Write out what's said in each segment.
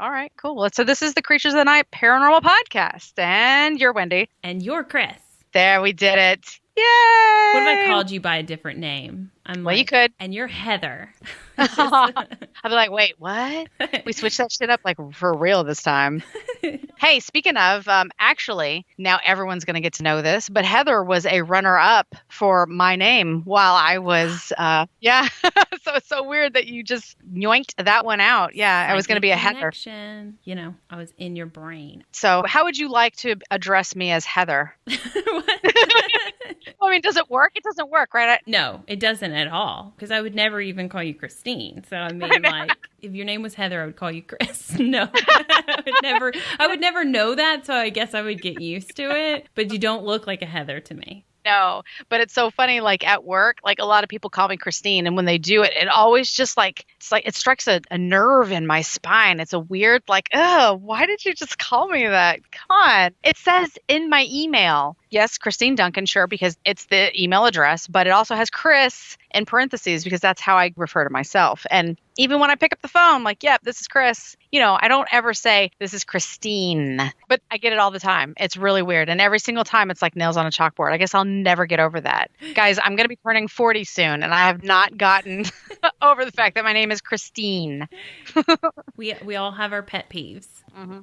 All right, cool. So this is the Creatures of the Night Paranormal Podcast, and you're Wendy. And you're Chris. There, we did it. Yay! What if I called you by a different name? You could. And you're Heather. I'd be like, wait, what? We switched that shit up like for real this time. Hey, speaking of, actually, now everyone's going to get to know this, but Heather was a runner-up for my name while I was, yeah. So it's so weird that you just yoinked that one out. Yeah, I was going to be a Heather. You know, I was in your brain. So how would you like to address me as Heather? I mean, does it work? It doesn't work, right? No, it doesn't at all. Because I would never even call you Christine. So I mean, like, if your name was Heather, I would call you Chris. No, I would never know that. So I guess I would get used to it. But you don't look like a Heather to me. No, but it's so funny, like at work, like a lot of people call me Christine, and when they do it, it always just like, it's like it strikes a nerve in my spine. It's a weird, like, oh, why did you just call me that? Come on. It says in my email, yes, Christine Duncan, sure, because it's the email address, but it also has Chris in parentheses because that's how I refer to myself. And even when I pick up the phone, like, yep, this is Chris. You know, I don't ever say this is Christine, but I get it all the time. It's really weird. And every single time it's like nails on a chalkboard. I guess I'll never get over that. Guys, I'm going to be turning 40 soon, and I have not gotten over the fact that my name is Christine. We all have our pet peeves. Mm-hmm.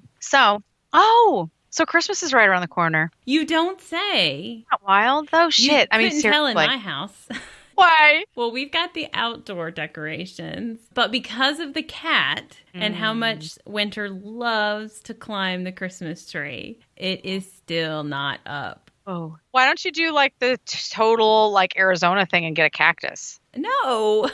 So Christmas is right around the corner. You don't say. Not wild, though? Shit. I mean, seriously. Tell in my house. Why? Well, we've got the outdoor decorations, but because of the cat and how much Winter loves to climb the Christmas tree, it is still not up. Oh. Why don't you do like the total like Arizona thing and get a cactus? No.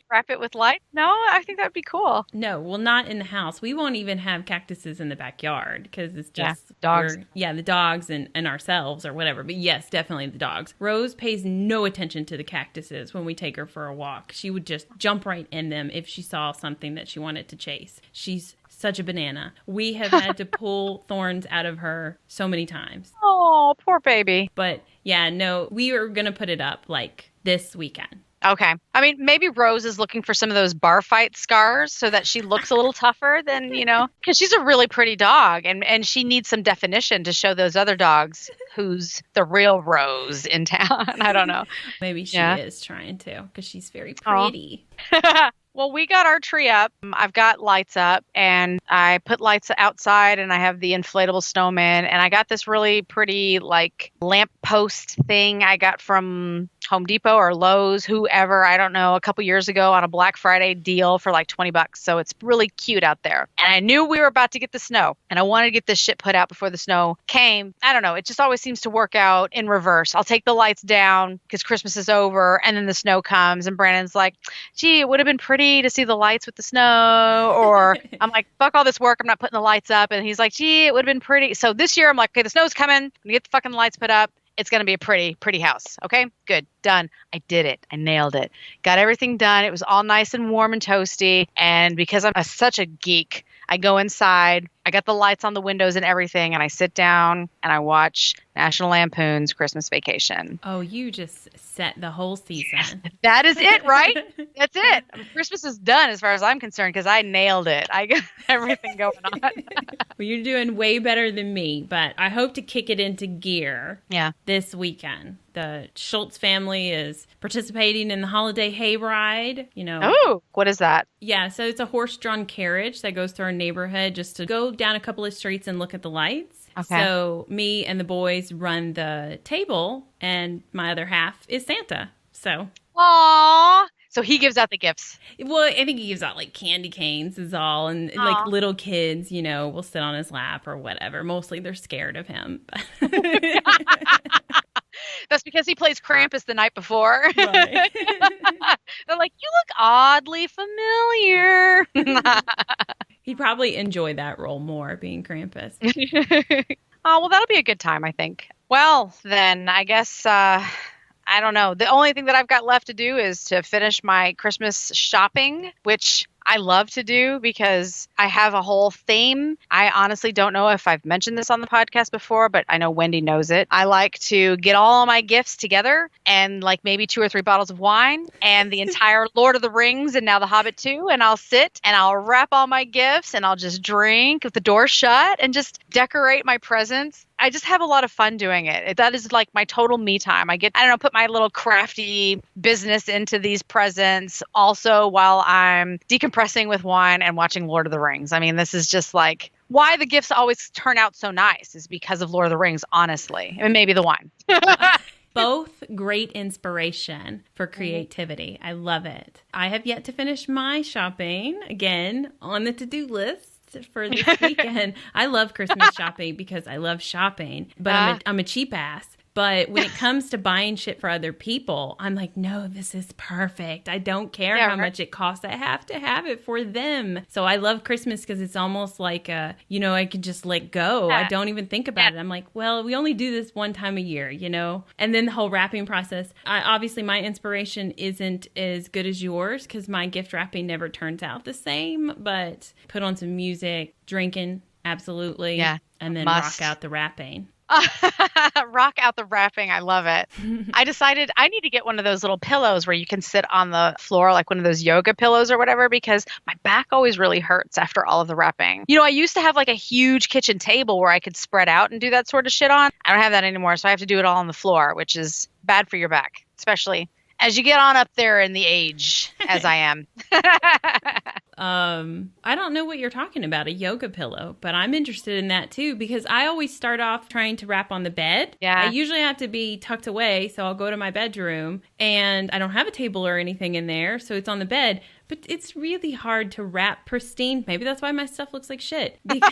Wrap it with light? No, I think that'd be cool. No, well, not in the house. We won't even have cactuses in the backyard because it's just dogs. The dogs and ourselves or whatever. But yes, definitely the dogs. Rose pays no attention to the cactuses when we take her for a walk. She would just jump right in them if she saw something that she wanted to chase. She's such a banana. We have had to pull thorns out of her so many times. Oh, poor baby. But yeah, no, we are going to put it up like this weekend. Okay. I mean, maybe Rose is looking for some of those bar fight scars so that she looks a little tougher than, you know, because she's a really pretty dog and she needs some definition to show those other dogs who's the real Rose in town. I don't know. Maybe she is trying to because she's very pretty. Well, we got our tree up. I've got lights up and I put lights outside and I have the inflatable snowman and I got this really pretty like lamp post thing I got from Home Depot or Lowe's, whoever, I don't know, a couple years ago on a Black Friday deal for like $20. So it's really cute out there. And I knew we were about to get the snow and I wanted to get this shit put out before the snow came. I don't know. It just always seems to work out in reverse. I'll take the lights down because Christmas is over and then the snow comes and Brandon's like, gee, it would have been pretty to see the lights with the snow. Or I'm like, fuck all this work. I'm not putting the lights up. And he's like, gee, it would have been pretty. So this year I'm like, okay, the snow's coming. I'm going to get the fucking lights put up. It's going to be a pretty, pretty house. Okay, good, done. I did it. I nailed it. Got everything done. It was all nice and warm and toasty. And because I'm such a geek, I go inside. I got the lights on the windows and everything. And I sit down and I watch National Lampoon's Christmas Vacation. Oh, you just set the whole season. That is it, right? That's it. I mean, Christmas is done as far as I'm concerned because I nailed it. I got everything going on. Well, you're doing way better than me, but I hope to kick it into gear this weekend. The Schultz family is participating in the holiday hayride, you know. Oh, what is that? Yeah, so it's a horse-drawn carriage that goes through our neighborhood just to go down a couple of streets and look at the lights. Okay. So me and the boys run the table, and my other half is Santa. So. Aww. So he gives out the gifts. Well, I think he gives out like candy canes is all. And like little kids, you know, will sit on his lap or whatever. Mostly they're scared of him. That's because he plays Krampus the night before. Right. They're like, you look oddly familiar. He'd probably enjoy that role more, being Krampus. Oh, well, that'll be a good time, I think. Well, then, I guess, I don't know. The only thing that I've got left to do is to finish my Christmas shopping, which I love to do because I have a whole theme. I honestly don't know if I've mentioned this on the podcast before, but I know Wendy knows it. I like to get all my gifts together and like maybe 2 or 3 bottles of wine and the entire Lord of the Rings and now The Hobbit too. And I'll sit and I'll wrap all my gifts and I'll just drink with the door shut and just decorate my presents. I just have a lot of fun doing it. That is like my total me time. I don't know, put my little crafty business into these presents also while I'm decompressing with wine and watching Lord of the Rings. I mean, this is just like why the gifts always turn out so nice is because of Lord of the Rings, honestly. And maybe the wine. Both great inspiration for creativity. I love it. I have yet to finish my shopping, again, on the to-do list for this weekend. I love Christmas shopping because I love shopping, but I'm a cheap ass. But when it comes to buying shit for other people, I'm like, no, this is perfect. I don't care how much it costs. I have to have it for them. So I love Christmas because it's almost like, I can just let go. I don't even think about it. I'm like, well, we only do this one time a year, And then the whole wrapping process. Obviously, my inspiration isn't as good as yours because my gift wrapping never turns out the same. But put on some music, drinking, absolutely. Yeah, and then rock out the wrapping. Rock out the wrapping. I love it. I decided I need to get one of those little pillows where you can sit on the floor, like one of those yoga pillows or whatever, because my back always really hurts after all of the wrapping. I used to have like a huge kitchen table where I could spread out and do that sort of shit on. I don't have that anymore, so I have to do it all on the floor, which is bad for your back, especially as you get on up there in the age as I am. I don't know what you're talking about, a yoga pillow, but I'm interested in that too because I always start off trying to wrap on the bed. Yeah. I usually have to be tucked away, so I'll go to my bedroom and I don't have a table or anything in there, so it's on the bed. But it's really hard to wrap pristine. Maybe that's why my stuff looks like shit. Because,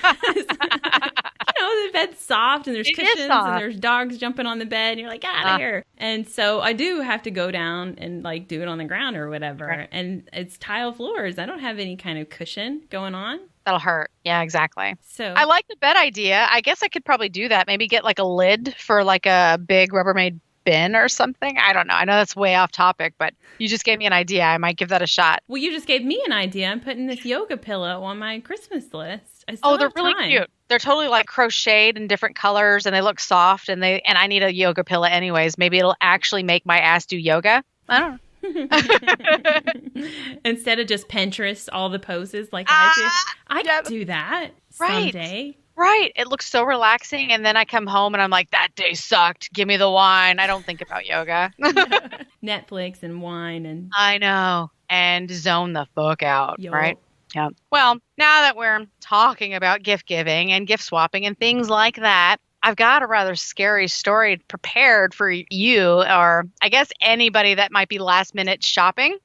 the bed's soft and there's cushions and there's dogs jumping on the bed and you're like, get out of here. And so I do have to go down and like do it on the ground or whatever. Right. And it's tile floors. I don't have any kind of cushion going on. That'll hurt. Yeah, exactly. So I like the bed idea. I guess I could probably do that. Maybe get like a lid for like a big Rubbermaid bin or something. I don't know. I know that's way off topic, but you just gave me an idea. I might give that a shot. Well, you just gave me an idea. I'm putting this yoga pillow on my Christmas list. They're really cute. They're totally like crocheted in different colors and they look soft and I need a yoga pillow anyways. Maybe it'll actually make my ass do yoga. I don't know. Instead of just Pinterest all the poses like I do. I could do that someday. Right. It looks so relaxing. And then I come home and I'm like, that day sucked. Give me the wine. I don't think about yoga. Netflix and wine. And I know. And zone the fuck out. Yo. Right. Yeah. Well, now that we're talking about gift giving and gift swapping and things like that, I've got a rather scary story prepared for you, or I guess anybody that might be last minute shopping.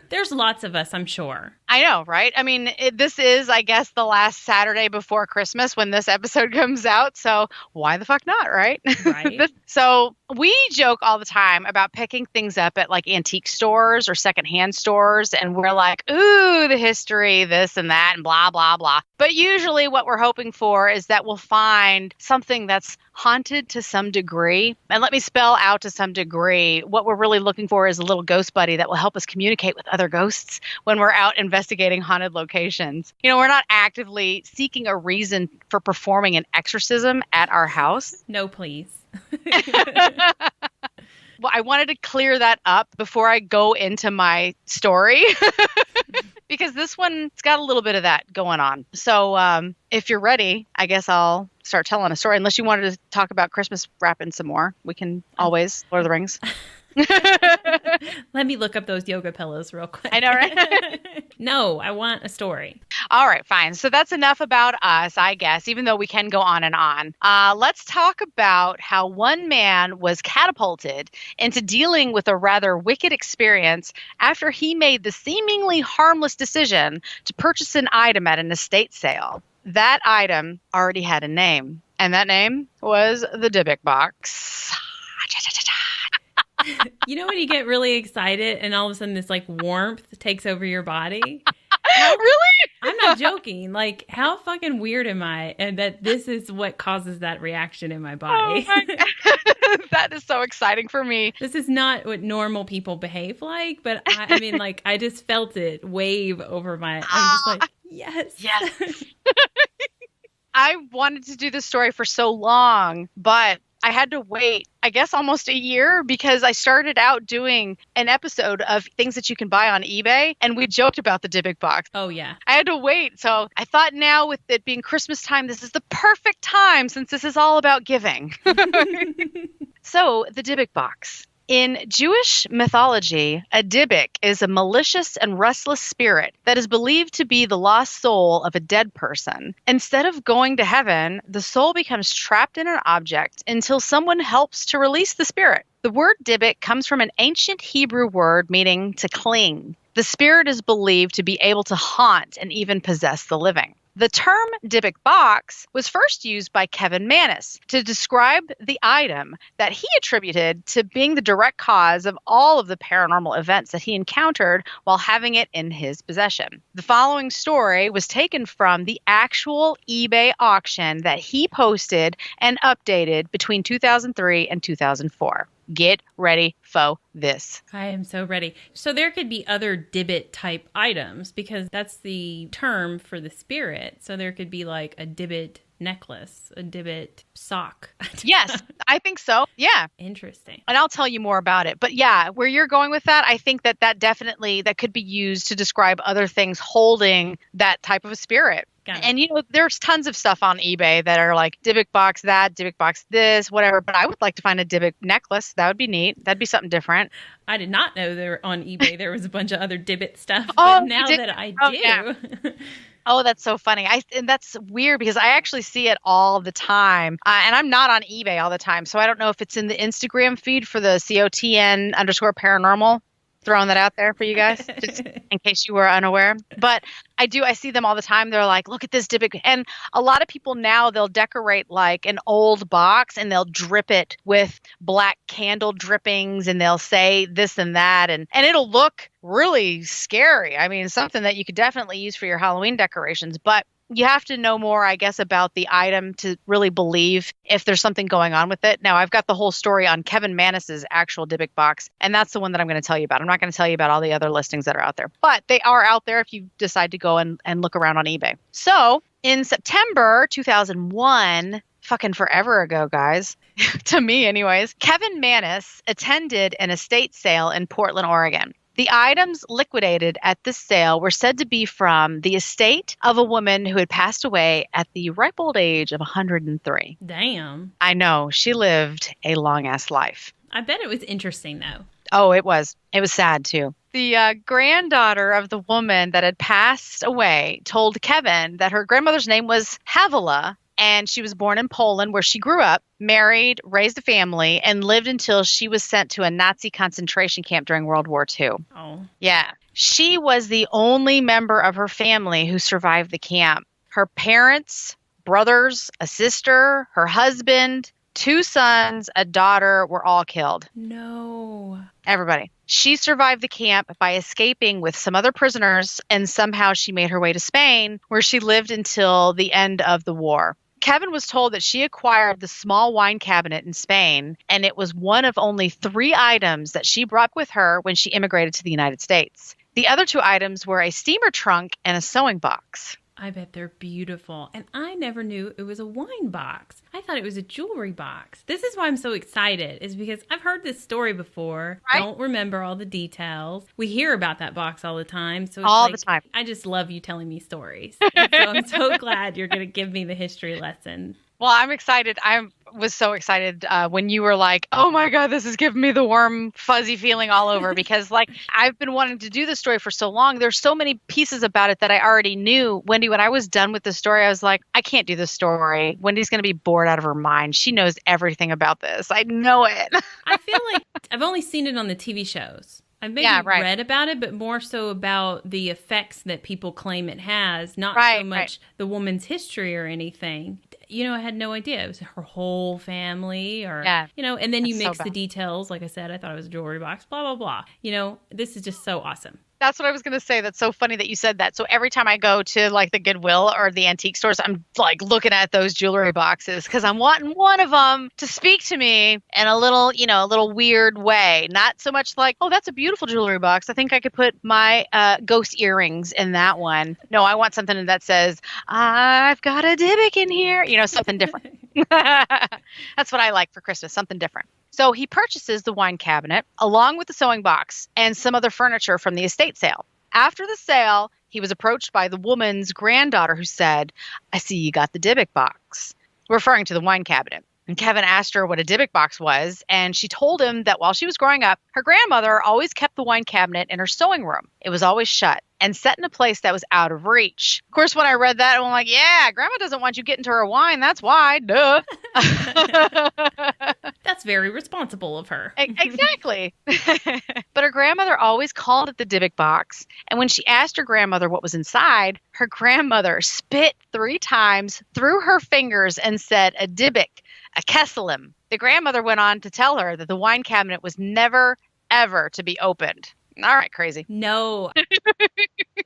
There's lots of us, I'm sure. I know, right? I mean, this is, I guess, the last Saturday before Christmas when this episode comes out. So why the fuck not, right? Right. So we joke all the time about picking things up at like antique stores or secondhand stores. And we're like, ooh, the history, this and that, and blah, blah, blah. But usually what we're hoping for is that we'll find something that's haunted to some degree. And let me spell out to some degree. What we're really looking for is a little ghost buddy that will help us communicate with other ghosts when we're out investigating haunted locations. We're not actively seeking a reason for performing an exorcism at our house. No, please. Well, I wanted to clear that up before I go into my story. Because this one's got a little bit of that going on. So if you're ready, I guess I'll start telling a story. Unless you wanted to talk about Christmas wrapping some more. We can always. Lord of the Rings. Let me look up those yoga pillows real quick. I know, right? No, I want a story. All right, fine. So that's enough about us, I guess, even though we can go on and on. Let's talk about how one man was catapulted into dealing with a rather wicked experience after he made the seemingly harmless decision to purchase an item at an estate sale. That item already had a name, and that name was the Dybbuk box. You know when you get really excited and all of a sudden this like warmth takes over your body? Really? I'm not joking. Like, how fucking weird am I? And that this is what causes that reaction in my body. Oh my God. That is so exciting for me. This is not what normal people behave like, but I mean, like, I just felt it wave over my, I'm just like, yes. Yes. I wanted to do this story for so long, but I had to wait, I guess, almost a year because I started out doing an episode of things that you can buy on eBay, and we joked about the Dybbuk box. Oh, yeah. I had to wait. So I thought now with it being Christmas time, this is the perfect time since this is all about giving. So the Dybbuk box. In Jewish mythology, a Dybbuk is a malicious and restless spirit that is believed to be the lost soul of a dead person. Instead of going to heaven, the soul becomes trapped in an object until someone helps to release the spirit. The word Dybbuk comes from an ancient Hebrew word meaning to cling. The spirit is believed to be able to haunt and even possess the living. The term Dybbuk box was first used by Kevin Mannis to describe the item that he attributed to being the direct cause of all of the paranormal events that he encountered while having it in his possession. The following story was taken from the actual eBay auction that he posted and updated between 2003 and 2004. Get ready for this. I am so ready. So there could be other Dybbuk type items because that's the term for the spirit. So there could be like a Dybbuk necklace, a Dybbuk sock. Yes, I think so. Yeah. Interesting. And I'll tell you more about it. But yeah, where you're going with that, I think that definitely that could be used to describe other things holding that type of a spirit. And, you know, there's tons of stuff on eBay that are like Dybbuk box that, Dybbuk box this, whatever. But I would like to find a Dybbuk necklace. That would be neat. That'd be something different. I did not know there on eBay there was a bunch of other Dybbuk stuff. But now that I do. Yeah. Oh, that's so funny. And that's weird because I actually see it all the time. And I'm not on eBay all the time. So I don't know if it's in the Instagram feed for the COTN_paranormal. Throwing that out there for you guys, just in case you were unaware. But I see them all the time. They're like, look at this Dybbuk. And a lot of people now, they'll decorate like an old box and they'll drip it with black candle drippings and they'll say this and that. And it'll look really scary. I mean, something that you could definitely use for your Halloween decorations. But you have to know more, I guess, about the item to really believe if there's something going on with it. Now, I've got the whole story on Kevin Mannis's actual Dybbuk box, and that's the one that I'm going to tell you about. I'm not going to tell you about all the other listings that are out there, but they are out there if you decide to go and look around on eBay. So in September 2001, fucking forever ago, guys, to me anyways, Kevin Mannis attended an estate sale in Portland, Oregon. The items liquidated at this sale were said to be from the estate of a woman who had passed away at the ripe old age of 103. Damn. I know. She lived a long-ass life. I bet it was interesting, though. Oh, it was. It was sad, too. The granddaughter of the woman that had passed away told Kevin that her grandmother's name was Havila, and she was born in Poland, where she grew up, married, raised a family, and lived until she was sent to a Nazi concentration camp during World War II. Oh. Yeah. She was the only member of her family who survived the camp. Her parents, brothers, a sister, her husband, 2 sons, a daughter were all killed. No. Everybody. She survived the camp by escaping with some other prisoners, and somehow she made her way to Spain, where she lived until the end of the war. Kevin was told that she acquired the small wine cabinet in Spain, and it was one of only 3 items that she brought with her when she immigrated to the United States. The other 2 items were a steamer trunk and a sewing box. I bet they're beautiful. And I never knew it was a wine box. I thought it was a jewelry box. This is why I'm so excited, is because I've heard this story before. Right? Don't remember all the details. We hear about that box all the time. So it's all the time. I just love you telling me stories. And so I'm so glad you're going to give me the history lesson. Well, I'm excited. I was so excited when you were like, oh my God, this is giving me the warm, fuzzy feeling all over because like I've been wanting to do this story for so long. There's so many pieces about it that I already knew. Wendy, when I was done with the story, I was like, I can't do this story. Wendy's going to be bored out of her mind. She knows everything about this. I know it. I feel like I've only seen it on the TV shows. I've maybe read about it, but more so about the effects that people claim it has, not so much the woman's history or anything. You know, I had no idea. It was her whole family or, you know, and then you mix the details. Like I said, I thought it was a jewelry box, blah, blah, blah. You know, this is just so awesome. That's what I was going to say. That's so funny that you said that. So every time I go to like the Goodwill or the antique stores, I'm like looking at those jewelry boxes because I'm wanting one of them to speak to me in a little, a little weird way. Not so much like, oh, that's a beautiful jewelry box. I think I could put my ghost earrings in that one. No, I want something that says, I've got a Dybbuk in here. Something different. That's what I like for Christmas, something different. So he purchases the wine cabinet along with the sewing box and some other furniture from the estate sale. After the sale, he was approached by the woman's granddaughter who said, I see you got the Dybbuk box, referring to the wine cabinet. And Kevin asked her what a Dybbuk box was, and she told him that while she was growing up, her grandmother always kept the wine cabinet in her sewing room. It was always shut and set in a place that was out of reach. Of course, when I read that, I'm like, yeah, Grandma doesn't want you getting to her wine. That's why. Duh. That's very responsible of her. Exactly. But her grandmother always called it the Dybbuk box. And when she asked her grandmother what was inside, her grandmother spit 3 times through her fingers and said, a Dybbuk, a Kesselim. The grandmother went on to tell her that the wine cabinet was never, ever to be opened. All right, crazy. No.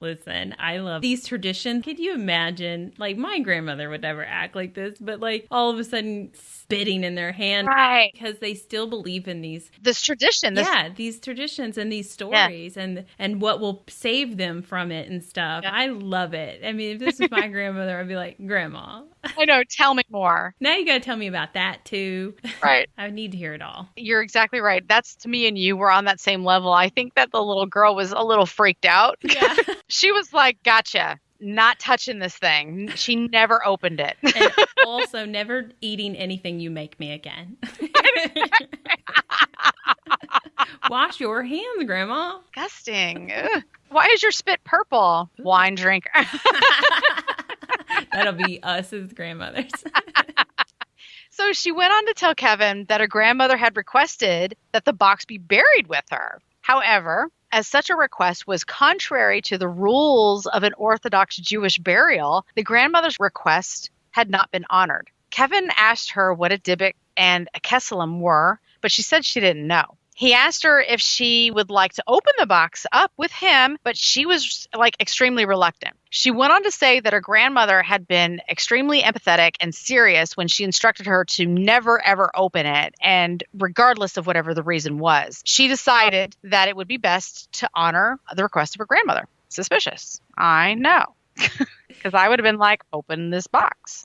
Listen, I love these traditions. Could you imagine? Like, my grandmother would never act like this, but like all of a sudden spitting in their hand. Right. Because they still believe in this tradition. These traditions and these stories and what will save them from it and stuff. Yeah. I love it. I mean, if this was my grandmother, I'd be like, Grandma. I know. Tell me more. Now you got to tell me about that too. Right. I need to hear it all. You're exactly right. That's to me and you were on that same level. I think that the little girl was a little freaked out. Yeah. She was like, gotcha. Not touching this thing. She never opened it. And also never eating anything you make me again. Wash your hands, Grandma. Disgusting. Ugh. Why is your spit purple? Wine drinker. That'll be us as grandmothers. So she went on to tell Kevin that her grandmother had requested that the box be buried with her. However, as such a request was contrary to the rules of an Orthodox Jewish burial, the grandmother's request had not been honored. Kevin asked her what a Dybbuk and a Kesselim were, but she said she didn't know. He asked her if she would like to open the box up with him, but she was like extremely reluctant. She went on to say that her grandmother had been extremely empathetic and serious when she instructed her to never, ever open it, and regardless of whatever the reason was. She decided that it would be best to honor the request of her grandmother. Suspicious. I know. Because I would have been like, open this box.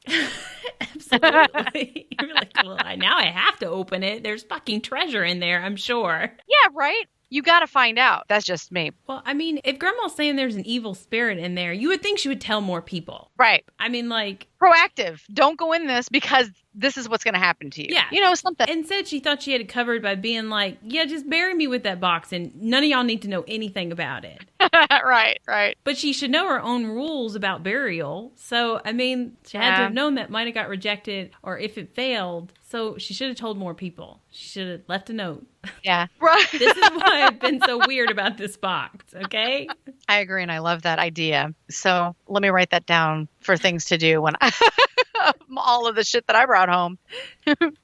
Absolutely. You're like, well, now I have to open it. There's fucking treasure in there, I'm sure. Yeah, right? You got to find out. That's just me. Well, I mean, if Grandma's saying there's an evil spirit in there, you would think she would tell more people. Right. I mean, like... proactive. Don't go in this because this is what's going to happen to you. Yeah. Something. Instead, she thought she had it covered by being like, yeah, just bury me with that box and none of y'all need to know anything about it. Right. But she should know her own rules about burial. So, I mean, she had to have known that might have got rejected or if it failed. So she should have told more people. She should have left a note. Yeah. Right. This is why I've been so weird about this box, okay? I agree, and I love that idea. So let me write that down for things to do when all of the shit that I brought home.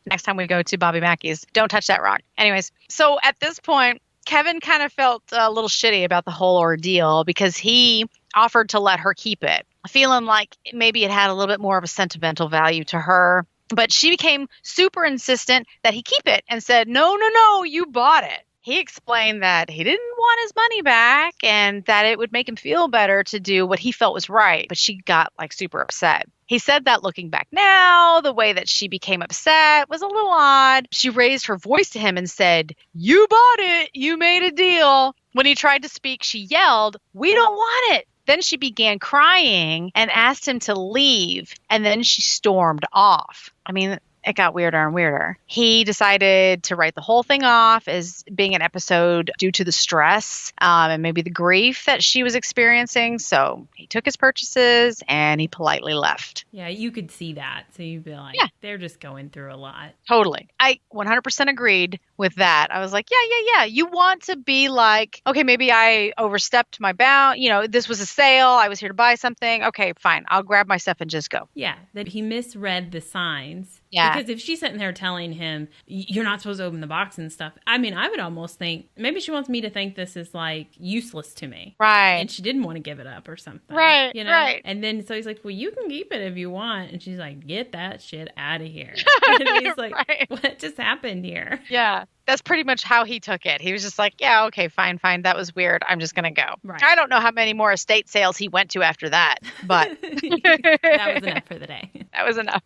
Next time we go to Bobby Mackey's. Don't touch that rock. Anyways, so at this point, Kevin kind of felt a little shitty about the whole ordeal because he offered to let her keep it, feeling like maybe it had a little bit more of a sentimental value to her. But she became super insistent that he keep it and said, no, you bought it. He explained that he didn't want his money back and that it would make him feel better to do what he felt was right. But she got like super upset. He said that looking back now, the way that she became upset was a little odd. She raised her voice to him and said, you bought it. You made a deal. When he tried to speak, she yelled, we don't want it. Then she began crying and asked him to leave. And then she stormed off. I mean, it got weirder and weirder. He decided to write the whole thing off as being an episode due to the stress and maybe the grief that she was experiencing. So he took his purchases and he politely left. Yeah, you could see that. So you'd be like, they're just going through a lot. Totally. I 100% agreed with that. I was like, yeah. You want to be like, okay, maybe I overstepped my bound. This was a sale. I was here to buy something. Okay, fine. I'll grab my stuff and just go. Yeah, that he misread the signs. Yeah. Because if she's sitting there telling him, you're not supposed to open the box and stuff, I mean, I would almost think, maybe she wants me to think this is like useless to me. Right. And she didn't want to give it up or something. Right. You know? Right. And then so he's like, well, you can keep it if you want. And she's like, get that shit out of here. And he's like, Right. what just happened here? Yeah. That's pretty much how he took it. He was just like, yeah, okay, fine. That was weird. I'm just going to go. Right. I don't know how many more estate sales he went to after that, but that was enough for the day. That was enough.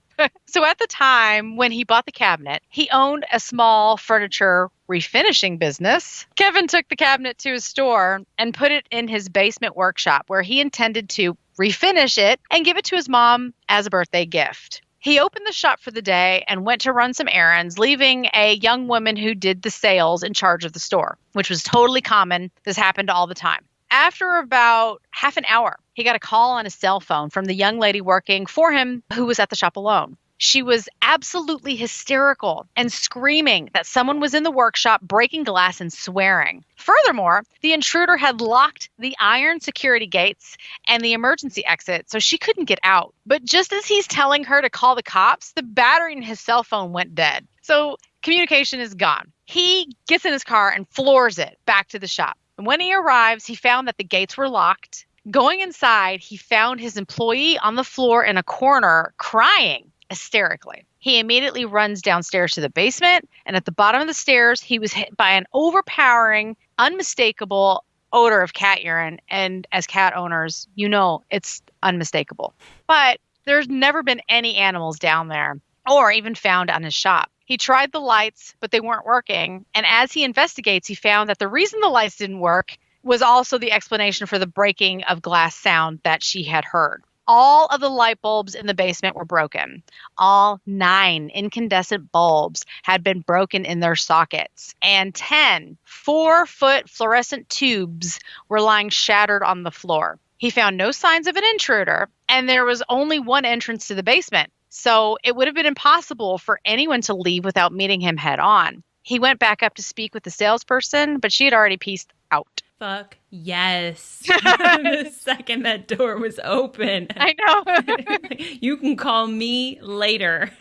So at the time when he bought the cabinet, he owned a small furniture refinishing business. Kevin took the cabinet to his store and put it in his basement workshop where he intended to refinish it and give it to his mom as a birthday gift. He opened the shop for the day and went to run some errands, leaving a young woman who did the sales in charge of the store, which was totally common. This happened all the time. After about half an hour, he got a call on his cell phone from the young lady working for him who was at the shop alone. She was absolutely hysterical and screaming that someone was in the workshop breaking glass and swearing. Furthermore, the intruder had locked the iron security gates and the emergency exit, so she couldn't get out. But just as he's telling her to call the cops, the battery in his cell phone went dead. So communication is gone. He gets in his car and floors it back to the shop. And when he arrives, he found that the gates were locked. Going inside, he found his employee on the floor in a corner crying hysterically. He immediately runs downstairs to the basement, and at the bottom of the stairs, he was hit by an overpowering, unmistakable odor of cat urine. And as cat owners, you know it's unmistakable. But there's never been any animals down there or even found on his shop. He tried the lights, but they weren't working. And as he investigates, he found that the reason the lights didn't work was also the explanation for the breaking of glass sound that she had heard. All of the light bulbs in the basement were broken. All 9 incandescent bulbs had been broken in their sockets, and 10 4-foot fluorescent tubes were lying shattered on the floor. He found no signs of an intruder, and there was only one entrance to the basement, so it would have been impossible for anyone to leave without meeting him head on. He went back up to speak with the salesperson, but she had already pieced out. Fuck yes. The second that door was open. I know. You can call me later.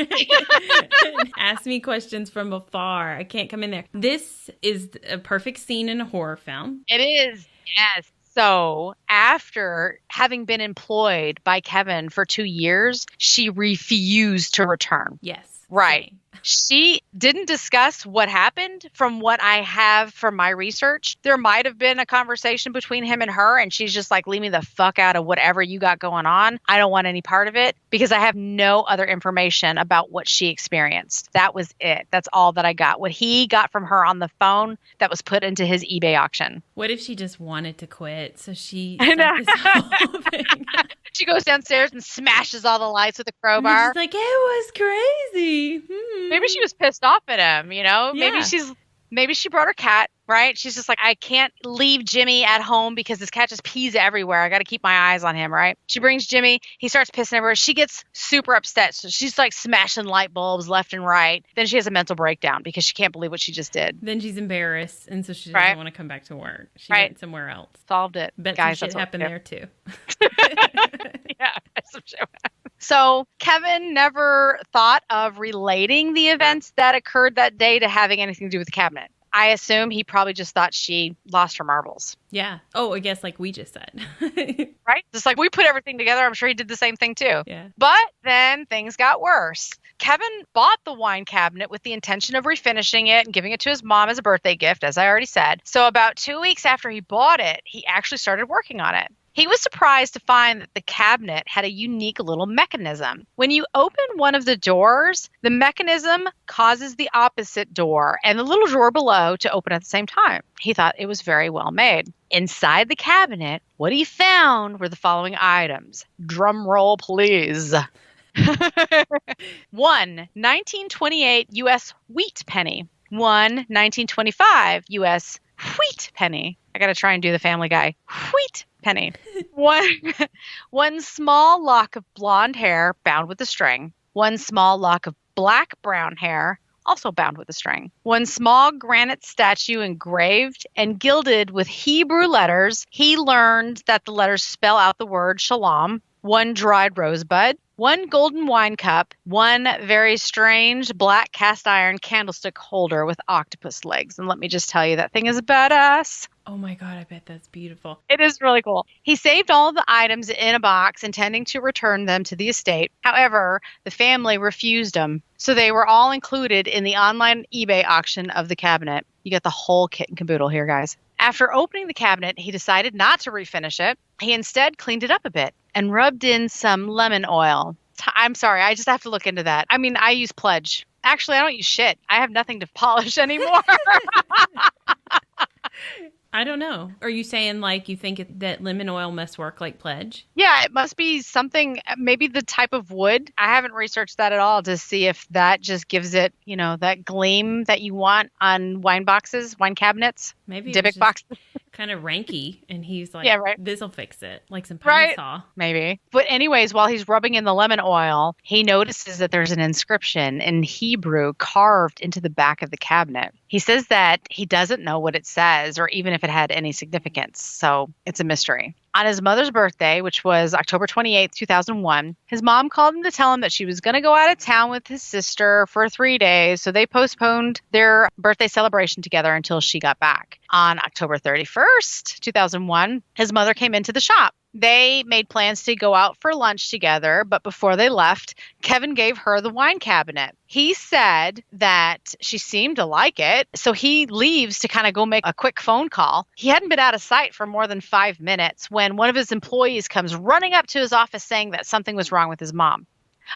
Ask me questions from afar. I can't come in there. This is a perfect scene in a horror film. It is. Yes. So after having been employed by Kevin for 2 years, she refused to return. Yes. Right. Same. She didn't discuss what happened. From what I have from my research, there might have been a conversation between him and her, and she's just like, leave me the fuck out of whatever you got going on. I don't want any part of it, because I have no other information about what she experienced. That was it. That's all that I got. What he got from her on the phone that was put into his eBay auction. What if she just wanted to quit? So she I know. this whole thing. She goes downstairs and smashes all the lights with a crowbar. She's like, it was crazy. Maybe she was pissed off at him, you know? Yeah. Maybe she brought her cat, right? She's just like, I can't leave Jimmy at home because this cat just pees everywhere. I got to keep my eyes on him, right? She brings Jimmy. He starts pissing everywhere. She gets super upset. So she's like smashing light bulbs left and right. Then she has a mental breakdown because she can't believe what she just did. Then she's embarrassed, and so she doesn't want to come back to work. She went somewhere else. Solved it. Bet Guys, some shit happened there too. Yeah, some shit happened. So Kevin never thought of relating the events that occurred that day to having anything to do with the cabinet. I assume he probably just thought she lost her marbles. Yeah. Oh, I guess like we just said. Right? Just like we put everything together, I'm sure he did the same thing too. Yeah. But then things got worse. Kevin bought the wine cabinet with the intention of refinishing it and giving it to his mom as a birthday gift, as I already said. So about 2 weeks after he bought it, he actually started working on it. He was surprised to find that the cabinet had a unique little mechanism. When you open one of the doors, the mechanism causes the opposite door and the little drawer below to open at the same time. He thought it was very well made. Inside the cabinet, what he found were the following items. Drum roll, please. 1 1928 U.S. wheat penny. 1 1925 U.S. wheat penny. I got to try and do the Family Guy. Wheat penny. One small lock of blonde hair bound with a string. 1 small lock of black brown hair, also bound with a string. 1 small granite statue engraved and gilded with Hebrew letters. He learned that the letters spell out the word shalom. one dried rosebud, one golden wine cup, one very strange black cast iron candlestick holder with octopus legs. And let me just tell you, that thing is badass. Oh my God, I bet that's beautiful. It is really cool. He saved all the items in a box, intending to return them to the estate. However, the family refused them, so they were all included in the online eBay auction of the cabinet. You get the whole kit and caboodle here, guys. After opening the cabinet, he decided not to refinish it. He instead cleaned it up a bit and rubbed in some lemon oil. I'm sorry, I just have to look into that. I mean, I use Pledge. Actually, I don't use shit. I have nothing to polish anymore. I don't know. Are you saying like you think that lemon oil must work like Pledge? Yeah, it must be something, maybe the type of wood. I haven't researched that at all to see if that just gives it, that gleam that you want on wine boxes, wine cabinets, Maybe Dybbuk boxes. Kind of ranky, and he's like, yeah, right. This'll fix it, like some pine saw. Maybe. But anyways, while he's rubbing in the lemon oil, he notices that there's an inscription in Hebrew carved into the back of the cabinet. He says that he doesn't know what it says or even if it had any significance, so it's a mystery. On his mother's birthday, which was October 28th, 2001, his mom called him to tell him that she was going to go out of town with his sister for 3 days, so they postponed their birthday celebration together until she got back. On October 31st, 2001, his mother came into the shop. They made plans to go out for lunch together, but before they left, Kevin gave her the wine cabinet. He said that she seemed to like it, so he leaves to kind of go make a quick phone call. He hadn't been out of sight for more than 5 minutes when one of his employees comes running up to his office saying that something was wrong with his mom.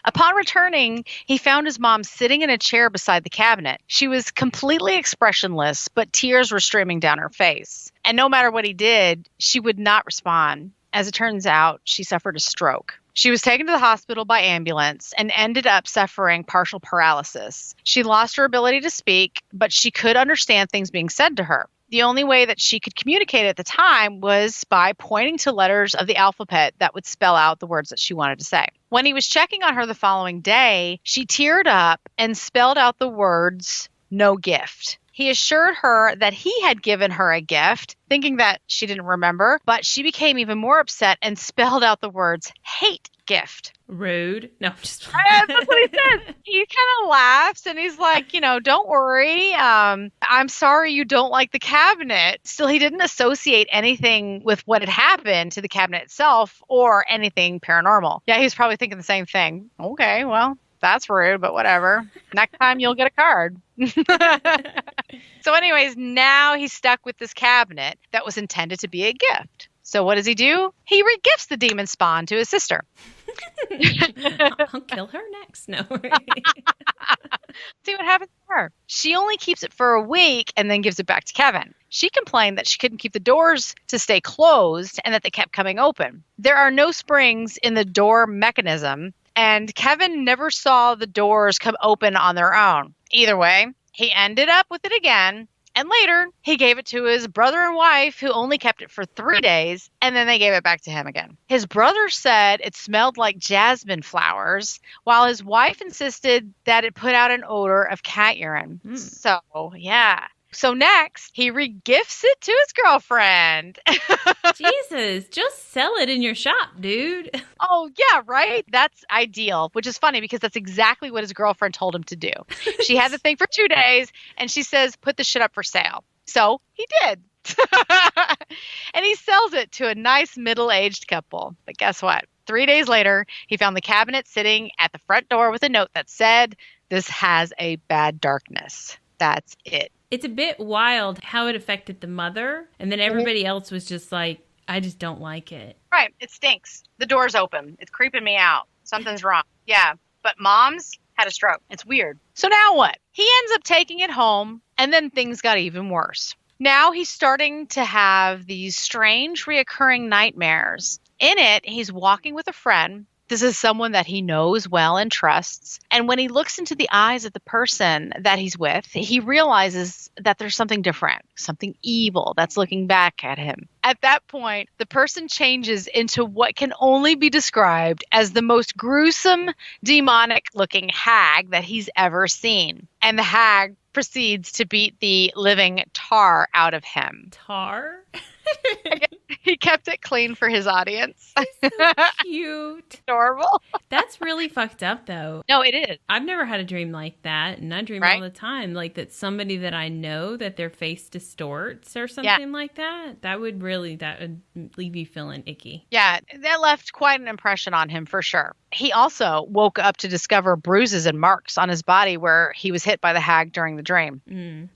Upon returning, he found his mom sitting in a chair beside the cabinet. She was completely expressionless, but tears were streaming down her face. And no matter what he did, she would not respond. As it turns out, she suffered a stroke. She was taken to the hospital by ambulance and ended up suffering partial paralysis. She lost her ability to speak, but she could understand things being said to her. The only way that she could communicate at the time was by pointing to letters of the alphabet that would spell out the words that she wanted to say. When he was checking on her the following day, she teared up and spelled out the words, "no gift." He assured her that he had given her a gift, thinking that she didn't remember, but she became even more upset and spelled out the words, "hate gift." Rude. No, I'm just... That's what he says. He kind of laughs and he's like, don't worry. I'm sorry you don't like the cabinet. Still, he didn't associate anything with what had happened to the cabinet itself or anything paranormal. Yeah, he was probably thinking the same thing. Okay, well, that's rude, but whatever. Next time you'll get a card. So anyways, now he's stuck with this cabinet that was intended to be a gift. So what does he do? He regifts the demon spawn to his sister. I'll kill her next. No. See what happens to her. She only keeps it for a week and then gives it back to Kevin. She complained that she couldn't keep the doors to stay closed and that they kept coming open. There are no springs in the door mechanism, and Kevin never saw the doors come open on their own. Either way, he ended up with it again, and later he gave it to his brother and wife, who only kept it for 3 days, and then they gave it back to him again. His brother said it smelled like jasmine flowers, while his wife insisted that it put out an odor of cat urine. So, yeah. So next, he regifts it to his girlfriend. Jesus, just sell it in your shop, dude. Oh, yeah, right? That's ideal, which is funny because that's exactly what his girlfriend told him to do. She had the thing for 2 days, and she says, put the shit up for sale. So he did. And he sells it to a nice middle-aged couple. But guess what? 3 days later, he found the cabinet sitting at the front door with a note that said, "This has a bad darkness." That's it. It's a bit wild how it affected the mother, and then everybody else was just like, I just don't like it. Right. It stinks. The door's open. It's creeping me out. Something's wrong. Yeah. But mom's had a stroke. It's weird. So now what? He ends up taking it home, and then things got even worse. Now he's starting to have these strange reoccurring nightmares. In it, he's walking with a friend. This is someone that he knows well and trusts. And when he looks into the eyes of the person that he's with, he realizes that there's something different, something evil that's looking back at him. At that point, the person changes into what can only be described as the most gruesome, demonic-looking hag that he's ever seen. And the hag proceeds to beat the living tar out of him. Tar? I guess he kept it clean for his audience. He's so cute. Adorable. That's really fucked up, though. No, it is. I've never had a dream like that, and I dream all the time, like that somebody that I know, that their face distorts or something like that. That would leave you feeling icky. Yeah, that left quite an impression on him for sure. He also woke up to discover bruises and marks on his body where he was hit by the hag during the dream.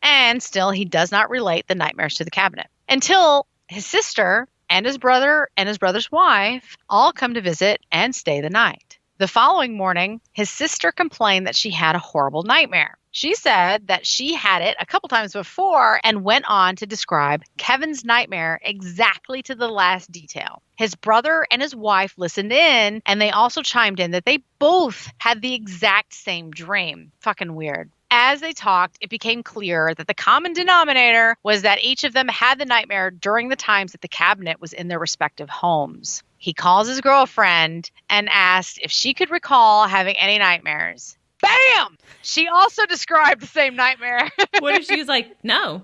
And still, he does not relate the nightmares to the cabinet until his sister and his brother and his brother's wife all come to visit and stay the night. The following morning, his sister complained that she had a horrible nightmare. She said that she had it a couple times before and went on to describe Kevin's nightmare exactly to the last detail. His brother and his wife listened in, and they also chimed in that they both had the exact same dream. Fucking weird. As they talked, it became clear that the common denominator was that each of them had the nightmare during the times that the cabinet was in their respective homes. He calls his girlfriend and asked if she could recall having any nightmares. Bam! She also described the same nightmare. What if she was like, no.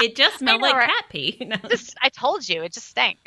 It just smelled like cat pee. No. I told you, it just stank.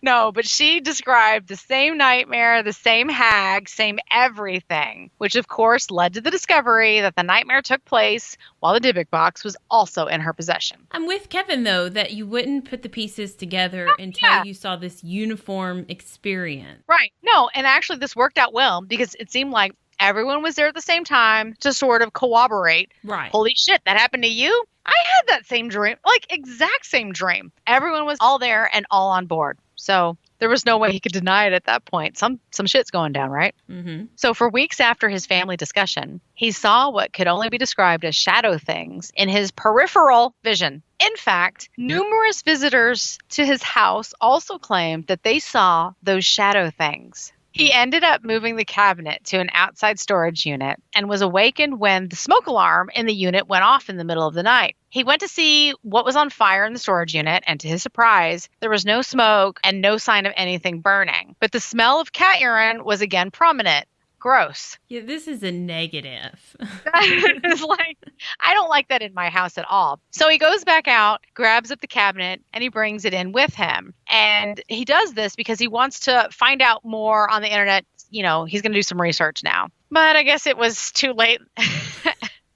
No, but she described the same nightmare, the same hag, same everything, which of course led to the discovery that the nightmare took place while the Dybbuk box was also in her possession. I'm with Kevin, though, that you wouldn't put the pieces together until you saw this uniform experience. Right. No, and actually this worked out well because it seemed like everyone was there at the same time to sort of corroborate. Right. Holy shit, that happened to you? I had that same dream, like exact same dream. Everyone was all there and all on board. So there was no way he could deny it at that point. Some shit's going down, right? Mm-hmm. So for weeks after his family discussion, he saw what could only be described as shadow things in his peripheral vision. In fact, numerous visitors to his house also claimed that they saw those shadow things. He ended up moving the cabinet to an outside storage unit and was awakened when the smoke alarm in the unit went off in the middle of the night. He went to see what was on fire in the storage unit, and to his surprise, there was no smoke and no sign of anything burning. But the smell of cat urine was again prominent. Gross. Yeah, this is a negative. It's like, I don't like that in my house at all. So he goes back out, grabs up the cabinet, and he brings it in with him. And he does this because he wants to find out more on the internet. You know, he's going to do some research now. But I guess it was too late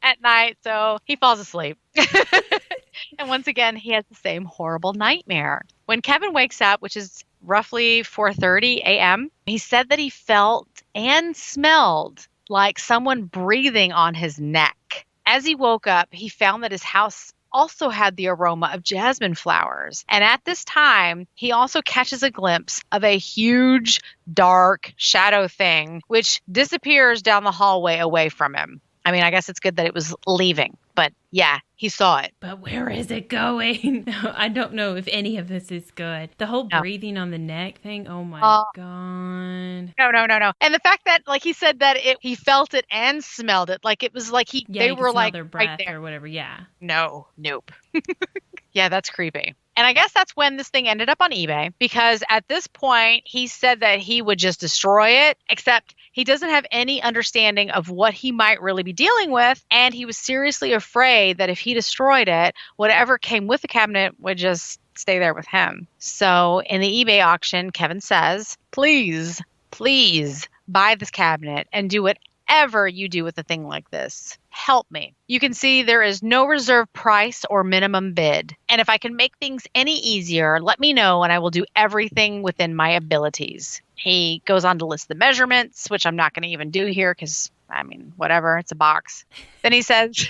at night, so he falls asleep. And once again, he has the same horrible nightmare. When Kevin wakes up, which is roughly 4:30 a.m., he said that he felt and smelled like someone breathing on his neck. As he woke up, he found that his house also had the aroma of jasmine flowers. And at this time, he also catches a glimpse of a huge, dark shadow thing, which disappears down the hallway away from him. I mean, I guess it's good that it was leaving, but yeah, he saw it. But where is it going? I don't know if any of this is good. The whole breathing on the neck thing, oh my God. No. And the fact that, like, he said that he felt it and smelled it, like it was like they were like their breath right there or whatever, yeah. Nope. Yeah, that's creepy. And I guess that's when this thing ended up on eBay, because at this point, he said that he would just destroy it, except he doesn't have any understanding of what he might really be dealing with. And he was seriously afraid that if he destroyed it, whatever came with the cabinet would just stay there with him. So in the eBay auction, Kevin says, please buy this cabinet and do whatever you do with a thing like this. Help me. You can see there is no reserve price or minimum bid. And if I can make things any easier, let me know and I will do everything within my abilities. He goes on to list the measurements, which I'm not going to even do here because, I mean, whatever, it's a box. Then he says,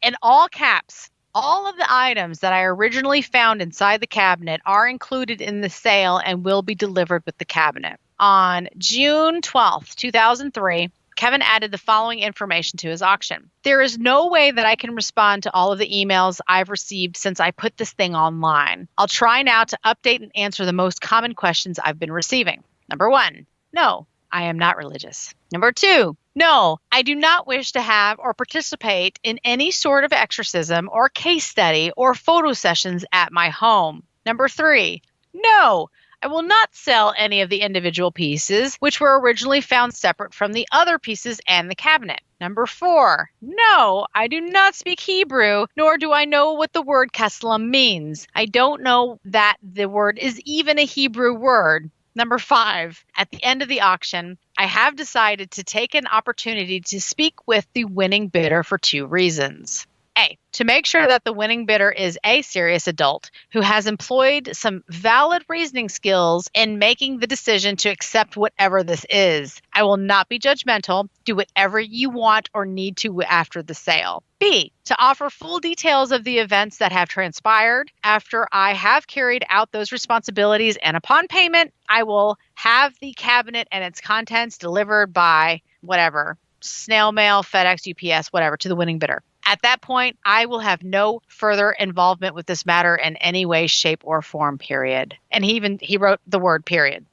in all caps, all of the items that I originally found inside the cabinet are included in the sale and will be delivered with the cabinet. On June 12th, 2003, Kevin added the following information to his auction. There is no way that I can respond to all of the emails I've received since I put this thing online. I'll try now to update and answer the most common questions I've been receiving. Number 1, no, I am not religious. Number 2, no, I do not wish to have or participate in any sort of exorcism or case study or photo sessions at my home. Number 3, no, I will not sell any of the individual pieces, which were originally found separate from the other pieces and the cabinet. Number 4, no, I do not speak Hebrew, nor do I know what the word Keslam means. I don't know that the word is even a Hebrew word. Number 5, at the end of the auction, I have decided to take an opportunity to speak with the winning bidder for 2 reasons. A, to make sure that the winning bidder is a serious adult who has employed some valid reasoning skills in making the decision to accept whatever this is. I will not be judgmental. Do whatever you want or need to after the sale. B, to offer full details of the events that have transpired after I have carried out those responsibilities, and upon payment, I will have the cabinet and its contents delivered by whatever, snail mail, FedEx, UPS, whatever, to the winning bidder. At that point, I will have no further involvement with this matter in any way, shape, or form, period. And he wrote the word period.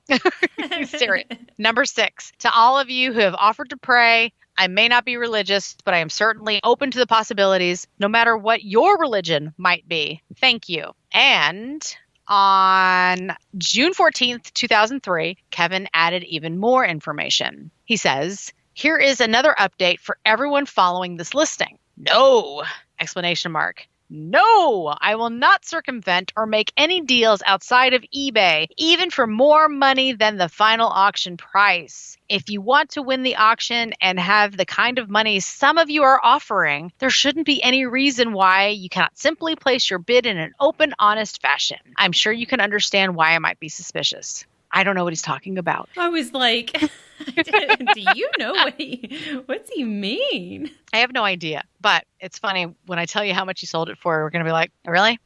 He's serious. Number 6, to all of you who have offered to pray, I may not be religious, but I am certainly open to the possibilities, no matter what your religion might be. Thank you. And on June 14th, 2003, Kevin added even more information. He says, here is another update for everyone following this listing. No! Exclamation mark. No! I will not circumvent or make any deals outside of eBay, even for more money than the final auction price. If you want to win the auction and have the kind of money some of you are offering, there shouldn't be any reason why you cannot simply place your bid in an open, honest fashion. I'm sure you can understand why I might be suspicious. I don't know what he's talking about. I was like, do you know what's he mean? I have no idea, but it's funny when I tell you how much he sold it for, we're going to be like, really?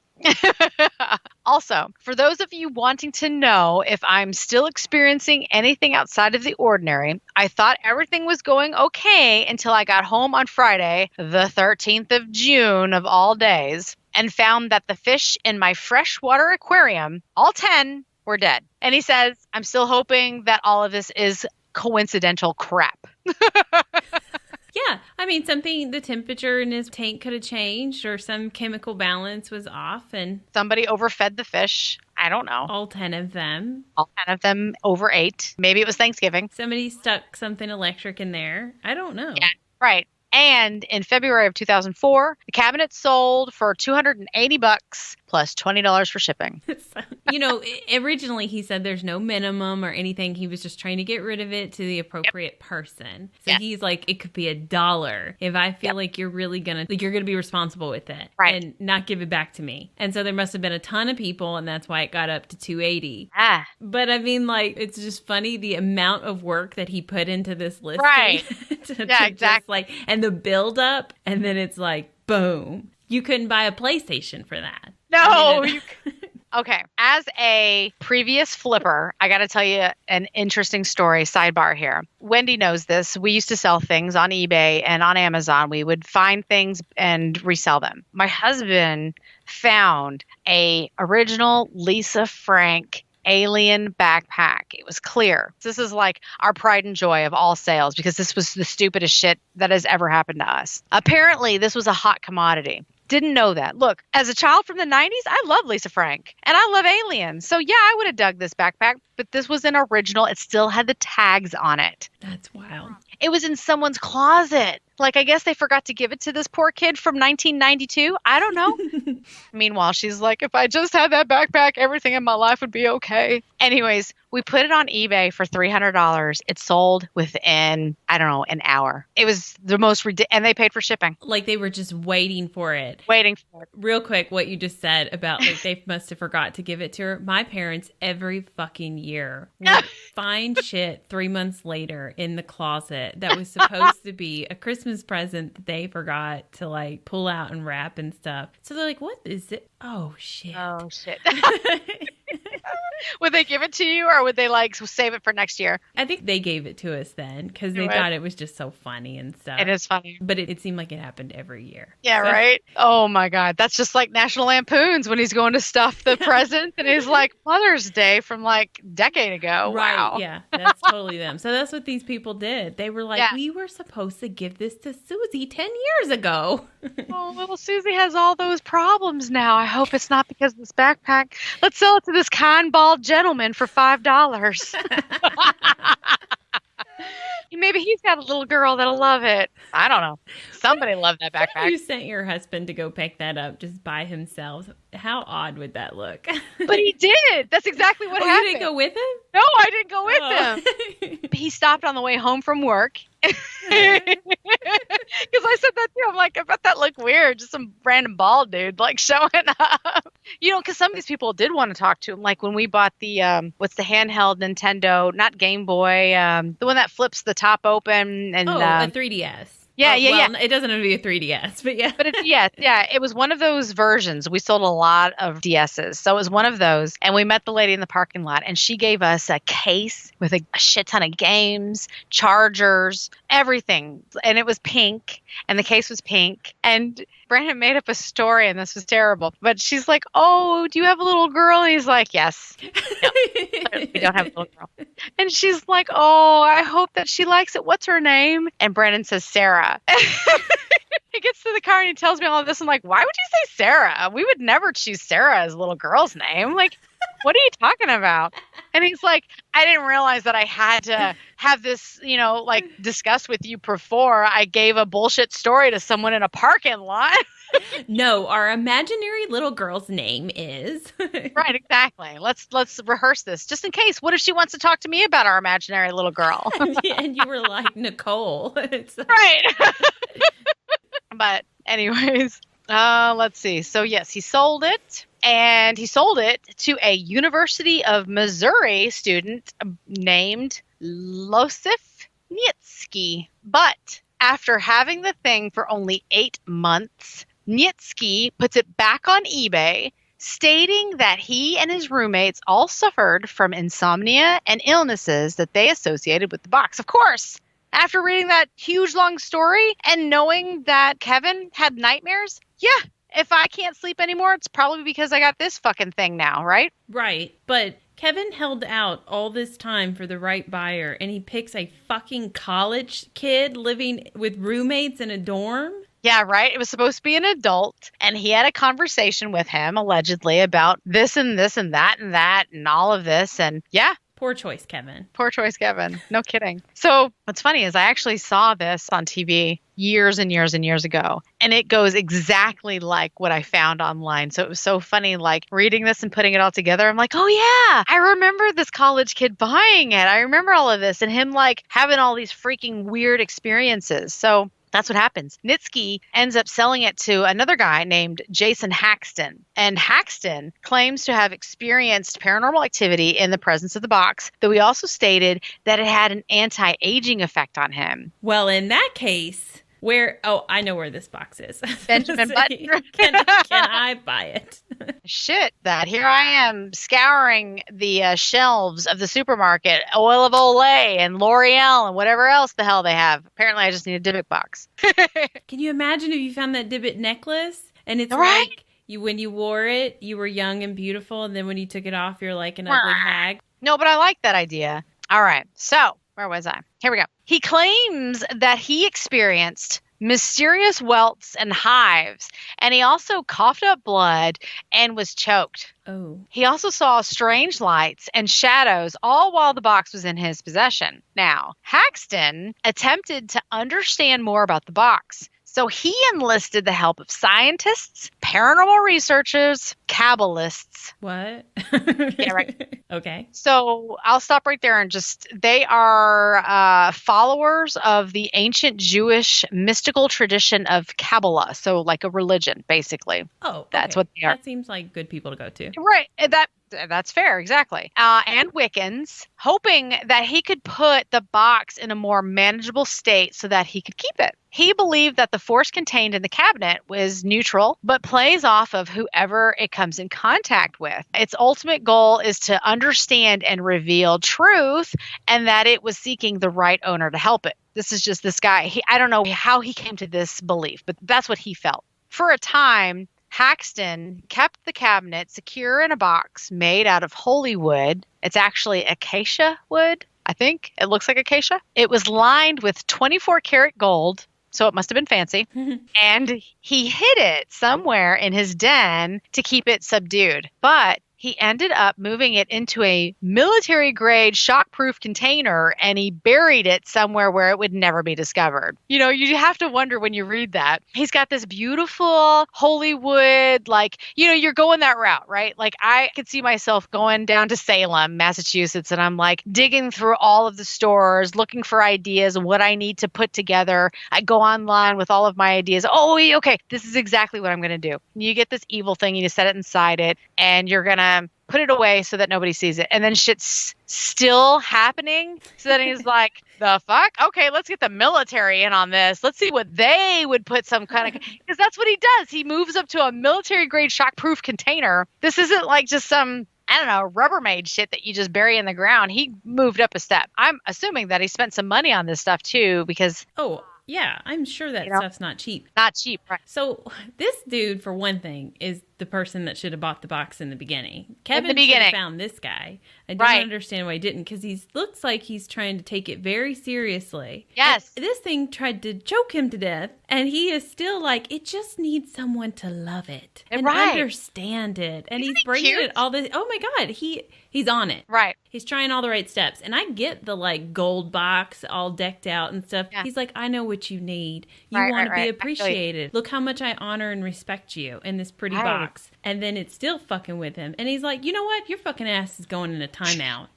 Also, for those of you wanting to know if I'm still experiencing anything outside of the ordinary, I thought everything was going okay until I got home on Friday, the 13th of June of all days, and found that the fish in my freshwater aquarium, all 10, were dead. And he says, I'm still hoping that all of this is coincidental crap. Yeah. I mean, the temperature in his tank could have changed, or some chemical balance was off, and somebody overfed the fish. I don't know. All 10 of them. All 10 of them overate. Maybe it was Thanksgiving. Somebody stuck something electric in there. I don't know. Yeah, right. And in February of 2004, the cabinet sold for $280 plus $20 for shipping. Originally he said there's no minimum or anything. He was just trying to get rid of it to the appropriate person. So he's like, it could be $1 if I feel like you're really gonna be responsible with it, right, and not give it back to me. And so there must have been a ton of people, and that's why it got up to $280. But I mean, it's just funny the amount of work that he put into this listing, right? Exactly. And the build up, and then it's like, boom. You couldn't buy a PlayStation for that. No. Okay. As a previous flipper, I got to tell you an interesting story, sidebar here. Wendy knows this. We used to sell things on eBay and on Amazon. We would find things and resell them. My husband found a original Lisa Frank alien backpack. It was clear. This is like our pride and joy of all sales, because this was the stupidest shit that has ever happened to us. Apparently, this was a hot commodity. Didn't know that. Look, as a child from the 90s, I love Lisa Frank and I love aliens. So yeah, I would have dug this backpack, but this was an original. It still had the tags on it. That's wild. It was in someone's closet. I guess they forgot to give it to this poor kid from 1992. I don't know. Meanwhile, she's like, if I just had that backpack, everything in my life would be okay. Anyways, we put it on eBay for $300. It sold within, I don't know, an hour. It was the most ridiculous, and they paid for shipping. They were just waiting for it. Real quick, what you just said about they must have forgot to give it to her. My parents every fucking year would find shit 3 months later in the closet that was supposed to be a Christmas present that they forgot to pull out and wrap and stuff. So they're like, what is it? Oh shit. Would they give it to you, or would they save it for next year? I think they gave it to us then, because they thought it was just so funny and stuff. It is funny. But it seemed like it happened every year. Yeah, right? Oh my God. That's just like National Lampoon's when he's going to stuff the present and he's like, Mother's Day from a decade ago. Right. Wow. Yeah, that's totally them. So that's what these people did. They were like, we were supposed to give this to Susie 10 years ago. Oh, little Susie has all those problems now. I hope it's not because of this backpack. Let's sell it to this cow fine bald gentleman for $5. Maybe he's got a little girl that'll love it. I don't know. Somebody loved that backpack. You sent your husband to go pick that up just by himself. How odd would that look? But he did. That's exactly what happened. You didn't go with him? No, I didn't go with him. He stopped on the way home from work. Because I said that too. I'm like, I bet that looked weird. Just some random bald dude like showing up. Because some of these people did want to talk to him. Like when we bought the, what's the handheld Nintendo, not Game Boy, the one that flips the top open. And a 3DS. Yeah. It doesn't have to be a 3DS, but yeah. But it was one of those versions. We sold a lot of DSs. So it was one of those. And we met the lady in the parking lot, and she gave us a case with a shit ton of games, chargers, everything. And it was pink, and the case was pink. And Brandon made up a story, and this was terrible. But she's like, "Oh, do you have a little girl?" And he's like, "Yes." No, we don't have a little girl. And she's like, "Oh, I hope that she likes it. What's her name?" And Brandon says, "Sarah." He gets to the car and he tells me all of this. I'm like, "Why would you say Sarah? We would never choose Sarah as a little girl's name. Like, what are you talking about?" And he's like, "I didn't realize that I had to have this, discussed with you before I gave a bullshit story to someone in a parking lot." No, our imaginary little girl's name is. Right, exactly. Let's rehearse this just in case. What if she wants to talk to me about our imaginary little girl? And you were like, Nicole. Right. But anyways, let's see. So yes, he sold it. And he sold it to a University of Missouri student named Losif Nietsky. But after having the thing for only 8 months, Nietsky puts it back on eBay, stating that he and his roommates all suffered from insomnia and illnesses that they associated with the box. Of course, after reading that huge long story and knowing that Kevin had nightmares, yeah. If I can't sleep anymore, it's probably because I got this fucking thing now, right? Right. But Kevin held out all this time for the right buyer, and he picks a fucking college kid living with roommates in a dorm? Yeah, right? It was supposed to be an adult, and he had a conversation with him, allegedly, about this and this and that and all of this, and yeah. Poor choice, Kevin. Poor choice, Kevin. No kidding. So what's funny is I actually saw this on TV years and years and years ago, and it goes exactly like what I found online. So it was so funny, like reading this and putting it all together. I'm like, oh yeah, I remember this college kid buying it. I remember all of this and him like having all these freaking weird experiences. So that's what happens. Nietsky ends up selling it to another guy named Jason Haxton. And Haxton claims to have experienced paranormal activity in the presence of the box, though he also stated that it had an anti-aging effect on him. Well, in that case, I know where this box is. Benjamin Button. Can I buy it? Shit, that here I am scouring the shelves of the supermarket, Oil of Olay and L'Oreal and whatever else the hell they have. Apparently, I just need a Dybbuk box. Can you imagine if you found that Dybbuk necklace and it's right? like when you wore it, you were young and beautiful, and then when you took it off, you're like an ugly hag? No, but I like that idea. All right, so where was I? Here we go. He claims that he experienced mysterious welts and hives, and he also coughed up blood and was choked. Oh. He also saw strange lights and shadows all while the box was in his possession. Now, Haxton attempted to understand more about the box. So he enlisted the help of scientists, paranormal researchers, Kabbalists. What? Yeah, right. Okay. So I'll stop right there and they are followers of the ancient Jewish mystical tradition of Kabbalah. So like a religion, basically. Oh, okay. That's what they are. That seems like good people to go to. Right. That's fair, exactly. And Wiccans, hoping that he could put the box in a more manageable state so that he could keep it. He believed that the force contained in the cabinet was neutral, but plays off of whoever it comes in contact with. Its ultimate goal is to understand and reveal truth, and that it was seeking the right owner to help it. This is just this guy. I don't know how he came to this belief, but that's what he felt. For a time, Haxton kept the cabinet secure in a box made out of holy wood. It's actually acacia wood, I think. It looks like acacia. It was lined with 24 karat gold, so it must have been fancy. And he hid it somewhere in his den to keep it subdued. But he ended up moving it into a military-grade shockproof container, and he buried it somewhere where it would never be discovered. You have to wonder when you read that. He's got this beautiful Hollywood, you're going that route, right? Like, I could see myself going down to Salem, Massachusetts, and I'm like digging through all of the stores, looking for ideas and what I need to put together. I go online with all of my ideas. Oh, okay, this is exactly what I'm going to do. You get this evil thing, you set it inside it, and you're going to put it away so that nobody sees it. And then shit's still happening. So then he's like, the fuck? Okay, let's get the military in on this. Let's see what they would put some kind of, because that's what he does. He moves up to a military grade shockproof container. This isn't like just some, I don't know, Rubbermaid shit that you just bury in the ground. He moved up a step. I'm assuming that he spent some money on this stuff too, because yeah, I'm sure that stuff's not cheap. Not cheap, right? So this dude, for one thing, is the person that should have bought the box in the beginning. Kevin should have found this guy. I don't understand why he didn't, because he looks like he's trying to take it very seriously. Yes. And this thing tried to choke him to death, and he is still like, it just needs someone to love it and understand it. And he's bringing it all this. Oh my God, he's on it. Right. He's trying all the right steps. And I get the gold box all decked out and stuff. Yeah. He's like, I know what you need. You want to be appreciated. Actually, look how much I honor and respect you in this pretty box. And then it's still fucking with him. And he's like, you know what? Your fucking ass is going in a timeout.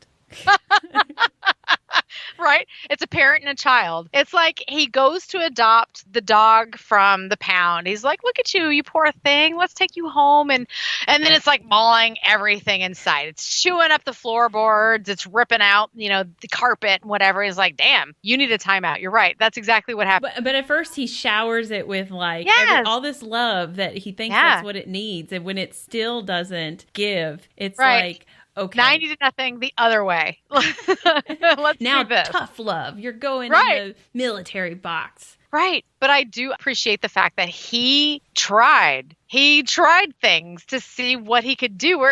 Right? It's a parent and a child. It's like he goes to adopt the dog from the pound. He's like, look at you, you poor thing. Let's take you home. And then it's like mauling everything inside. It's chewing up the floorboards. It's ripping out, the carpet and whatever. He's like, damn, you need a timeout. You're right. That's exactly what happened. But at first he showers it with all this love that he thinks that's what it needs. And when it still doesn't give, it's like, okay. 90-0 the other way. Let's now do this. Tough love. You're going in the military box. Right. But I do appreciate the fact that he tried. He tried things to see what he could do.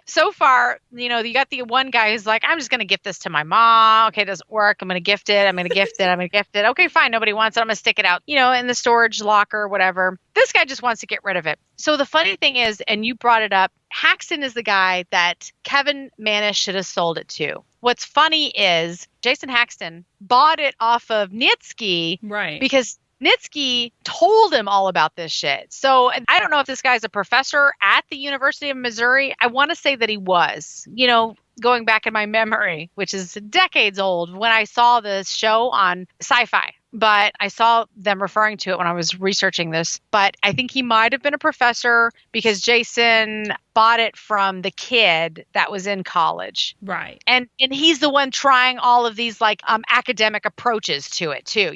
So far, you got the one guy who's like, I'm just going to gift this to my mom. Okay, it doesn't work. I'm going to gift it. I'm going to gift it. I'm going to gift it. Okay, fine. Nobody wants it. I'm going to stick it out, in the storage locker, whatever. This guy just wants to get rid of it. So the funny thing is, and you brought it up, Haxton is the guy that Kevin Mannis should have sold it to. What's funny is Jason Haxton bought it off of Nitsky. Right. Because Nitsky told him all about this shit. So I don't know if this guy's a professor at the University of Missouri. I want to say that he was, going back in my memory, which is decades old, when I saw this show on Sci-Fi. But I saw them referring to it when I was researching this. But I think he might have been a professor because Jason bought it from the kid that was in college. Right. And he's the one trying all of these academic approaches to it too.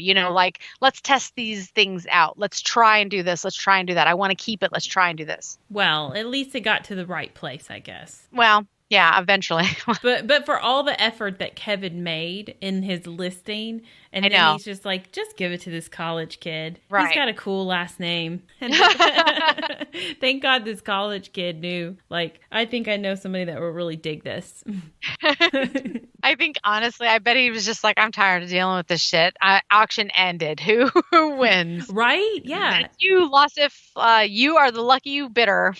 Let's test these things out. Let's try and do this. Let's try and do that. I want to keep it. Let's try and do this. Well, at least it got to the right place, I guess. Well, yeah, eventually. but for all the effort that Kevin made in his listing, and then he's just like, just give it to this college kid. Right. He's got a cool last name. And thank God this college kid knew. I think I know somebody that will really dig this. I think, honestly, I bet he was just like, I'm tired of dealing with this shit. Auction ended. Who wins? Right? Yeah. You lost if you are the lucky bidder.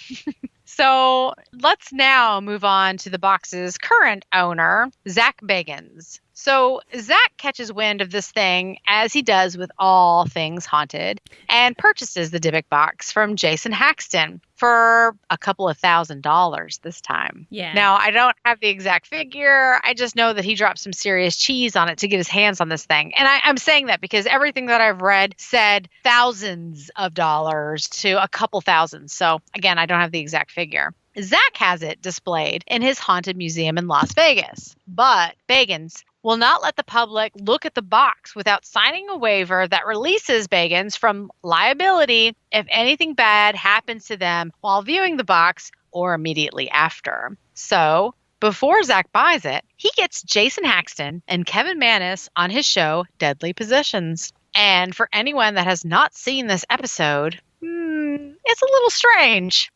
So let's now move on to the box's current owner, Zach Bagans. So Zach catches wind of this thing, as he does with all things haunted, and purchases the Dybbuk box from Jason Haxton for a couple of $1,000s this time. Yeah. Now, I don't have the exact figure. I just know that he dropped some serious cheese on it to get his hands on this thing. And I'm saying that because everything that I've read said thousands of dollars to a couple thousand. So again, I don't have the exact figure. Zach has it displayed in his haunted museum in Las Vegas, but Bagans will not let the public look at the box without signing a waiver that releases Bagans from liability if anything bad happens to them while viewing the box or immediately after. So, before Zach buys it, he gets Jason Haxton and Kevin Mannis on his show, Deadly Positions. And for anyone that has not seen this episode, it's a little strange.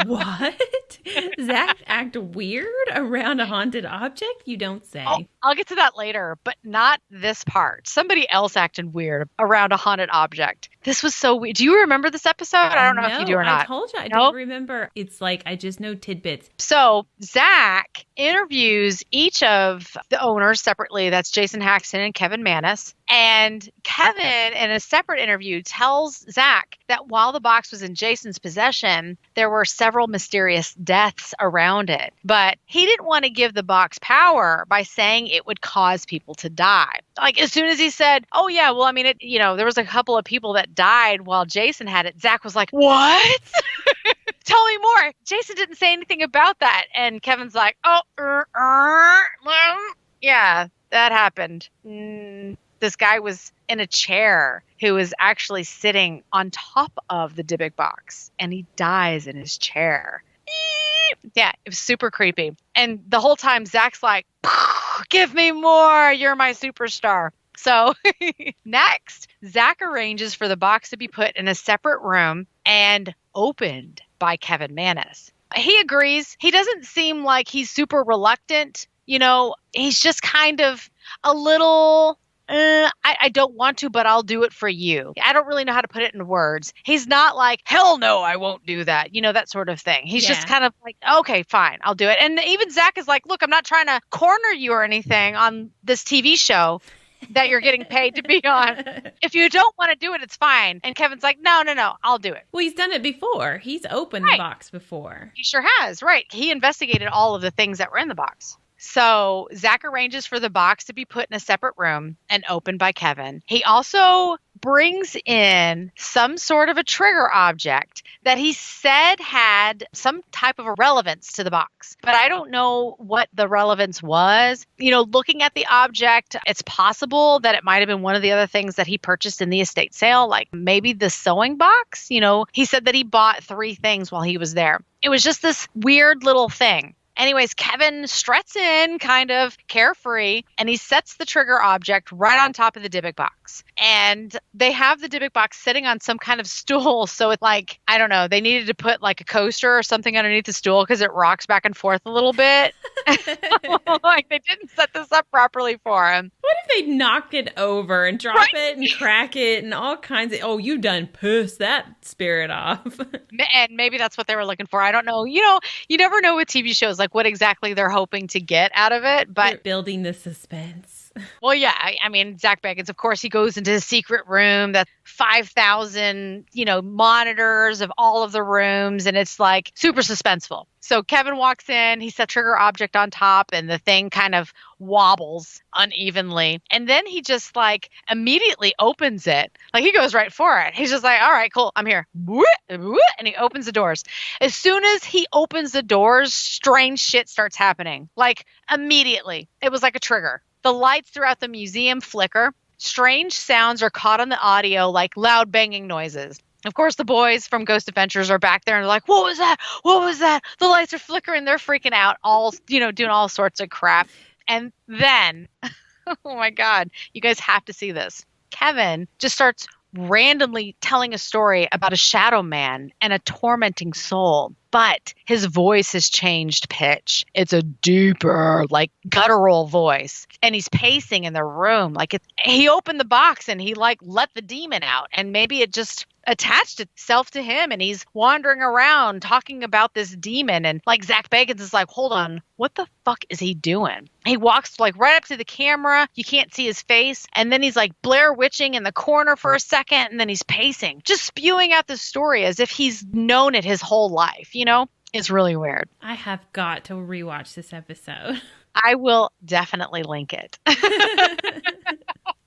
What? Zach act weird around a haunted object? You don't say. I'll get to that later, but not this part. Somebody else acted weird around a haunted object. This was so weird. Do you remember this episode? I don't know if you do No, or I not. told you I No? don't remember. It's like I just know tidbits. So Zach interviews each of the owners separately. That's Jason Haxton and Kevin Manis. And Kevin, in a separate interview, tells Zach that while the box was in Jason's possession, there were several mysterious deaths around it. But he didn't want to give the box power by saying it would cause people to die. Like, as soon as he said, oh, yeah, well, I mean, there was a couple of people that died while Jason had it, Zach was like, what? Tell me more. Jason didn't say anything about that. And Kevin's like, oh, yeah, that happened. This guy was in a chair who was actually sitting on top of the Dybbuk box, and he dies in his chair. Yeah, it was super creepy. And the whole time, Zach's like, give me more. You're my superstar. So next, Zach arranges for the box to be put in a separate room and opened by Kevin Manis. He agrees. He doesn't seem like he's super reluctant. He's just kind of a little... I don't want to, but I'll do it for you. I don't really know how to put it in words. He's not like, hell no, I won't do that. That sort of thing. He's just kind of like, okay, fine, I'll do it. And even Zach is like, look, I'm not trying to corner you or anything on this TV show that you're getting paid to be on. If you don't want to do it, it's fine. And Kevin's like, no, I'll do it. Well, he's done it before. He's opened the box before. He sure has, right. He investigated all of the things that were in the box. So Zach arranges for the box to be put in a separate room and opened by Kevin. He also brings in some sort of a trigger object that he said had some type of a relevance to the box. But I don't know what the relevance was. Looking at the object, it's possible that it might have been one of the other things that he purchased in the estate sale, like maybe the sewing box. He said that he bought 3 things while he was there. It was just this weird little thing. Anyways, Kevin struts in kind of carefree, and he sets the trigger object right on top of the Dybbuk box. And they have the Dybbuk box sitting on some kind of stool. So it's like, I don't know, they needed to put like a coaster or something underneath the stool because it rocks back and forth a little bit. Like they didn't set this up properly for him. What if they knock it over and drop it and crack it and all kinds of, oh, you done pissed that spirit off. And maybe that's what they were looking for. I don't know. You never know with TV shows, like what exactly they're hoping to get out of it. But you're building the suspense. Well, yeah. I mean, Zach Bagans, of course, he goes into his secret room that's 5,000, monitors of all of the rooms. And it's like super suspenseful. So Kevin walks in, he sets trigger object on top, and the thing kind of wobbles unevenly. And then he just like immediately opens it. Like he goes right for it. He's just like, all right, cool, I'm here. And he opens the doors. As soon as he opens the doors, strange shit starts happening. Like immediately. It was like a trigger. The lights throughout the museum flicker. Strange sounds are caught on the audio, like loud banging noises. Of course, the boys from Ghost Adventures are back there and they're like, what was that? What was that? The lights are flickering. They're freaking out, all, doing all sorts of crap. And then, oh my God, you guys have to see this. Kevin just starts randomly telling a story about a shadow man and a tormenting soul. But his voice has changed pitch. It's a deeper, like guttural voice. And he's pacing in the room. Like he opened the box and he like let the demon out. And maybe it just attached itself to him. And he's wandering around talking about this demon. And like Zach Bagans is like, hold on, what the fuck is he doing? He walks like right up to the camera. You can't see his face. And then he's like Blair Witching in the corner for a second. And then he's pacing, just spewing out the story as if he's known it his whole life. It's really weird. I have got to rewatch this episode. I will definitely link it.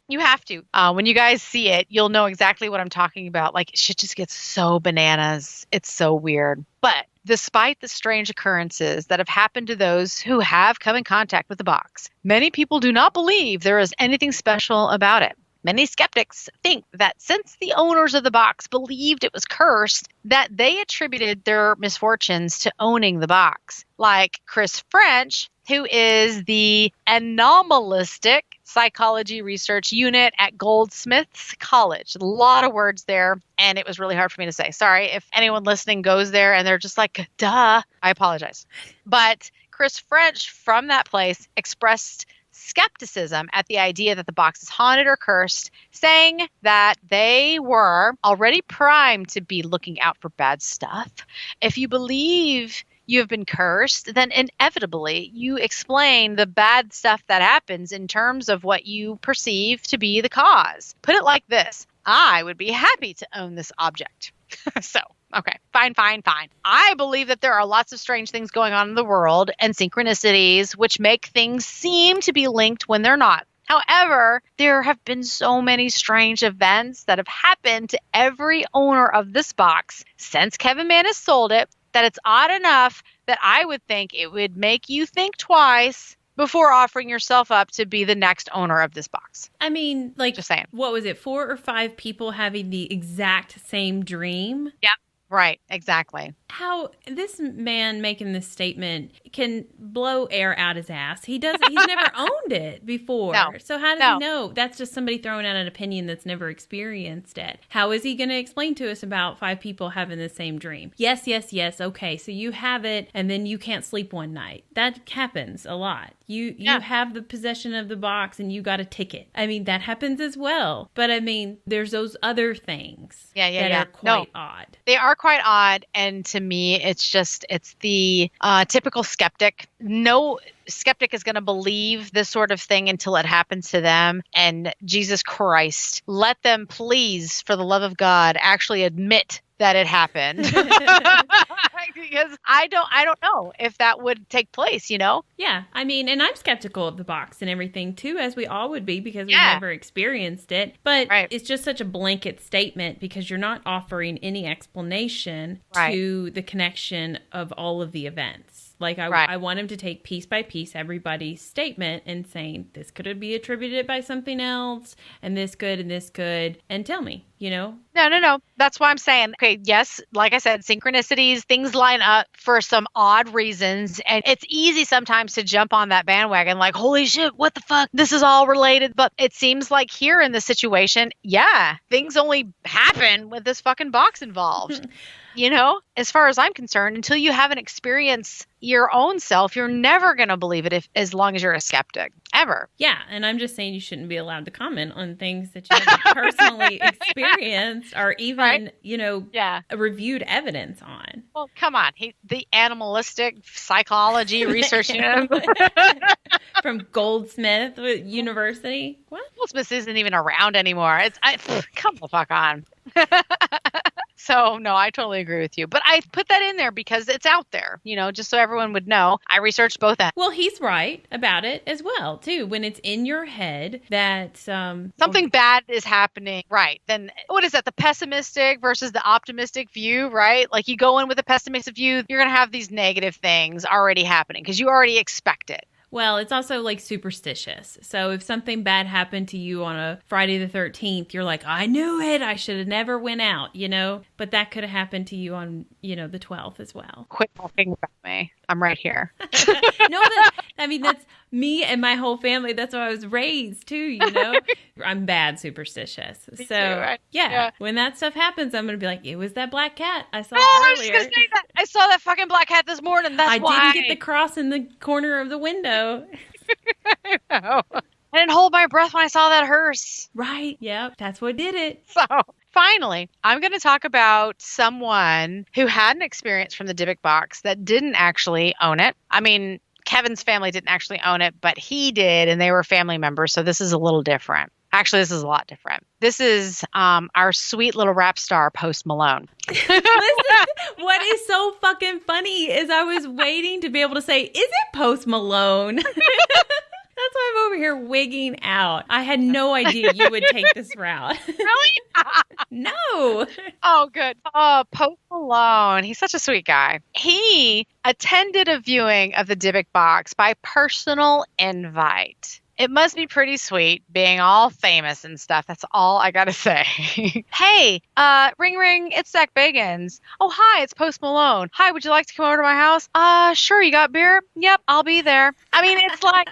You have to. When you guys see it, you'll know exactly what I'm talking about. Like, shit just gets so bananas. It's so weird. But despite the strange occurrences that have happened to those who have come in contact with the box, many people do not believe there is anything special about it. Many skeptics think that since the owners of the box believed it was cursed, that they attributed their misfortunes to owning the box. Like Chris French, who is the anomalistic psychology research unit at Goldsmiths College. A lot of words there, and it was really hard for me to say. Sorry if anyone listening goes there and they're just like, duh, I apologize. But Chris French from that place expressed skepticism at the idea that the box is haunted or cursed, saying that they were already primed to be looking out for bad stuff. If you believe you have been cursed, then inevitably you explain the bad stuff that happens in terms of what you perceive to be the cause. Put it like this: I would be happy to own this object. So, okay, fine. I believe that there are lots of strange things going on in the world and synchronicities which make things seem to be linked when they're not. However, there have been so many strange events that have happened to every owner of this box since Kevin Mann has sold it that it's odd enough that I would think it would make you think twice before offering yourself up to be the next owner of this box. I mean, like, just saying. What was it, 4 or 5 people having the exact same dream? Yeah, right, exactly. How this man making this statement can blow air out his ass. He's never owned it before. No. So how does he know? That's just somebody throwing out an opinion that's never experienced it. How is he going to explain to us about 5 people having the same dream? Yes. Okay, so you have it and then you can't sleep one night. That happens a lot. You have the possession of the box and you got a ticket. I mean, that happens as well. But I mean, there's those other things that are quite odd. They are quite odd, and to me, it's the typical skeptic. No skeptic is going to believe this sort of thing until it happens to them. And Jesus Christ, let them please, for the love of God, actually admit that it happened. Because I don't know if that would take place, you know? Yeah. I mean, and I'm skeptical of the box and everything too, as we all would be, because we've never experienced it. But it's just such a blanket statement because you're not offering any explanation to the connection of all of the events. Like, I want him to take piece by piece everybody's statement and saying, this could be attributed by something else, and this could, and tell me, you know? No. That's why I'm saying, okay, yes, like I said, synchronicities, things line up for some odd reasons, and it's easy sometimes to jump on that bandwagon like, holy shit, what the fuck? This is all related. But it seems like here in this situation, things only happen with this fucking box involved. You know, as far as I'm concerned, until you have an experience your own self, you're never going to believe it as long as you're a skeptic, ever. Yeah, and I'm just saying you shouldn't be allowed to comment on things that you haven't personally experienced or even, reviewed evidence on. Well, come on. The animalistic psychology research from Goldsmith University. What? Goldsmith isn't even around anymore. Come the fuck on. So, no, I totally agree with you. But I put that in there because it's out there, you know, just so everyone would know. I researched both ends. Well, he's right about it as well, too. When it's in your head that something bad is happening, right? Then what is that? The pessimistic versus the optimistic view, right? Like you go in with a pessimistic view, you're going to have these negative things already happening because you already expect it. Well, it's also like superstitious. So if something bad happened to you on a Friday the 13th, you're like, I knew it. I should have never went out, you know? But that could have happened to you on, the 12th as well. Quit talking about me. I'm right here. No, that's me and my whole family. That's how I was raised too, you know? I'm bad superstitious. Me So, too, right? yeah, when that stuff happens, I'm going to be like, it was that black cat I saw earlier. I was just going to say that. I saw that fucking black cat this morning. That's why. I didn't get the cross in the corner of the window. I know. I didn't hold my breath when I saw that hearse. Right. Yep. That's what did it. So finally, I'm going to talk about someone who had an experience from the Dybbuk box that didn't actually own it. I mean, Kevin's family didn't actually own it, but he did, and they were family members. So this is a little different. Actually, this is a lot different. This is our sweet little rap star, Post Malone. Listen, what is so fucking funny is I was waiting to be able to say, is it Post Malone? That's why I'm over here wigging out. I had no idea you would take this route. Really? No. Oh, good. Oh, Post Malone. He's such a sweet guy. He attended a viewing of the Dybbuk box by personal invite. It must be pretty sweet being all famous and stuff. That's all I gotta say. Hey, ring ring, it's Zach Bagans. Oh, hi, it's Post Malone. Hi, would you like to come over to my house? Sure, you got beer? Yep, I'll be there. I mean, it's like...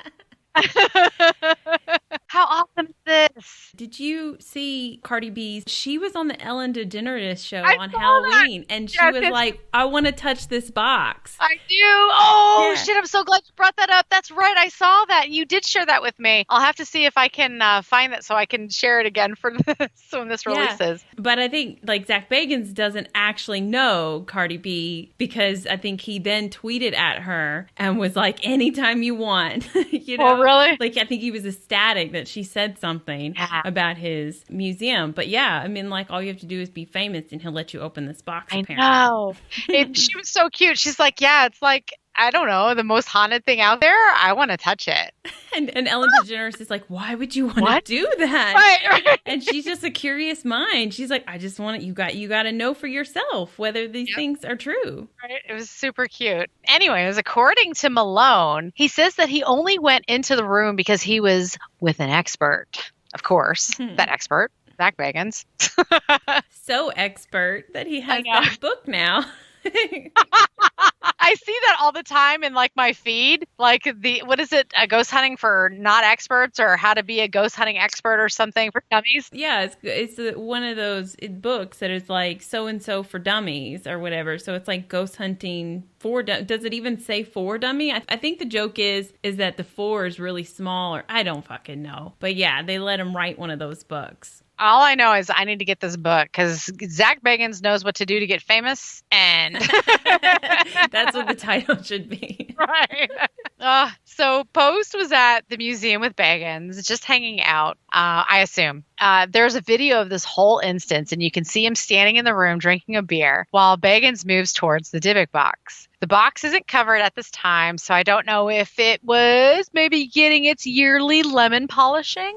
How awesome is this? did you see Cardi B? She was on the Ellen DeGeneres show I on saw Halloween, that. and she Yeah, was like, I want to touch this box. I do. Oh, Yeah. shit. I'm so glad you brought that up. That's right. I saw that. You did share that with me. I'll have to see if I can find that so I can share it again for this when this releases. But I think like Zach Bagans doesn't actually know Cardi B because I think he then tweeted at her and was like, anytime you want. You know? Oh, really? Like, I think he was ecstatic that she said something about his museum. But yeah, I mean, like, all you have to do is be famous and he'll let you open this box, I apparently. know. She was so cute. She's like, yeah, it's like, I don't know, the most haunted thing out there. I want to touch it. And Ellen DeGeneres is like, why would you want to do that? Right. And she's just a curious mind. She's like, I just want it. You got to know for yourself whether these things are true. Right. It was super cute. Anyways, according to Malone, he says that he only went into the room because he was with an expert. Of course, that expert, Zach Bagans. So expert that he has that book now. I see that all the time in like my feed, like what is it, a ghost hunting for not experts or how to be a ghost hunting expert or something for dummies. Yeah, it's one of those books that is like so and so for dummies or whatever. So it's like ghost hunting for does it even say for dummy? I think the joke is that the 4 is really small, or I don't fucking know. But yeah, they let him write one of those books. All I know is I need to get this book because Zach Bagans knows what to do to get famous, and that's what the title should be. Right. So Post was at the museum with Bagans, just hanging out, I assume. There's a video of this whole instance, and you can see him standing in the room drinking a beer while Bagans moves towards the Dybbuk box. The box isn't covered at this time, so I don't know if it was maybe getting its yearly lemon polishing.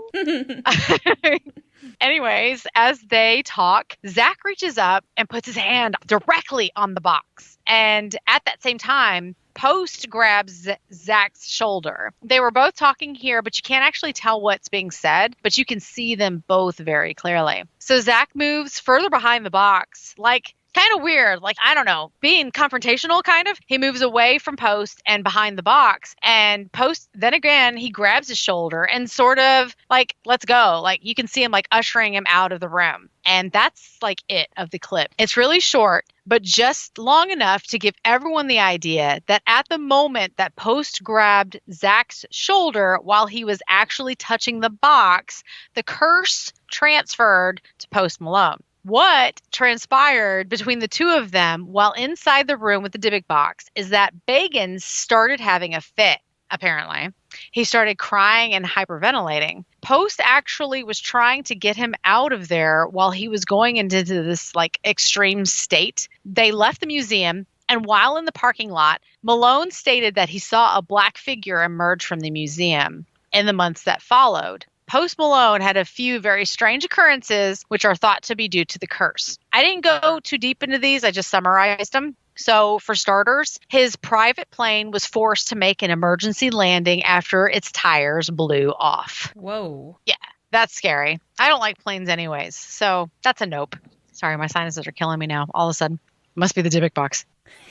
Anyways, as they talk, Zach reaches up and puts his hand directly on the box. And at that same time, Post grabs Zach's shoulder. They were both talking here, but you can't actually tell what's being said, but you can see them both very clearly. So Zach moves further behind the box, like kind of weird, like, I don't know, being confrontational kind of. He moves away from Post and behind the box, and Post, then again, he grabs his shoulder and sort of like, let's go. Like, you can see him like ushering him out of the room. And that's like it of the clip. It's really short, but just long enough to give everyone the idea that at the moment that Post grabbed Zach's shoulder while he was actually touching the box, the curse transferred to Post Malone. What transpired between the two of them while inside the room with the Dybbuk box is that Bagans started having a fit, apparently. He started crying and hyperventilating. Post actually was trying to get him out of there while he was going into this like extreme state. They left the museum, and while in the parking lot, Malone stated that he saw a black figure emerge from the museum in the months that followed. Post Malone had a few very strange occurrences, which are thought to be due to the curse. I didn't go too deep into these. I just summarized them. So, for starters, his private plane was forced to make an emergency landing after its tires blew off. Whoa. Yeah, that's scary. I don't like planes anyways, so that's a nope. Sorry, my sinuses are killing me now. All of a sudden. Must be the Dybbuk box.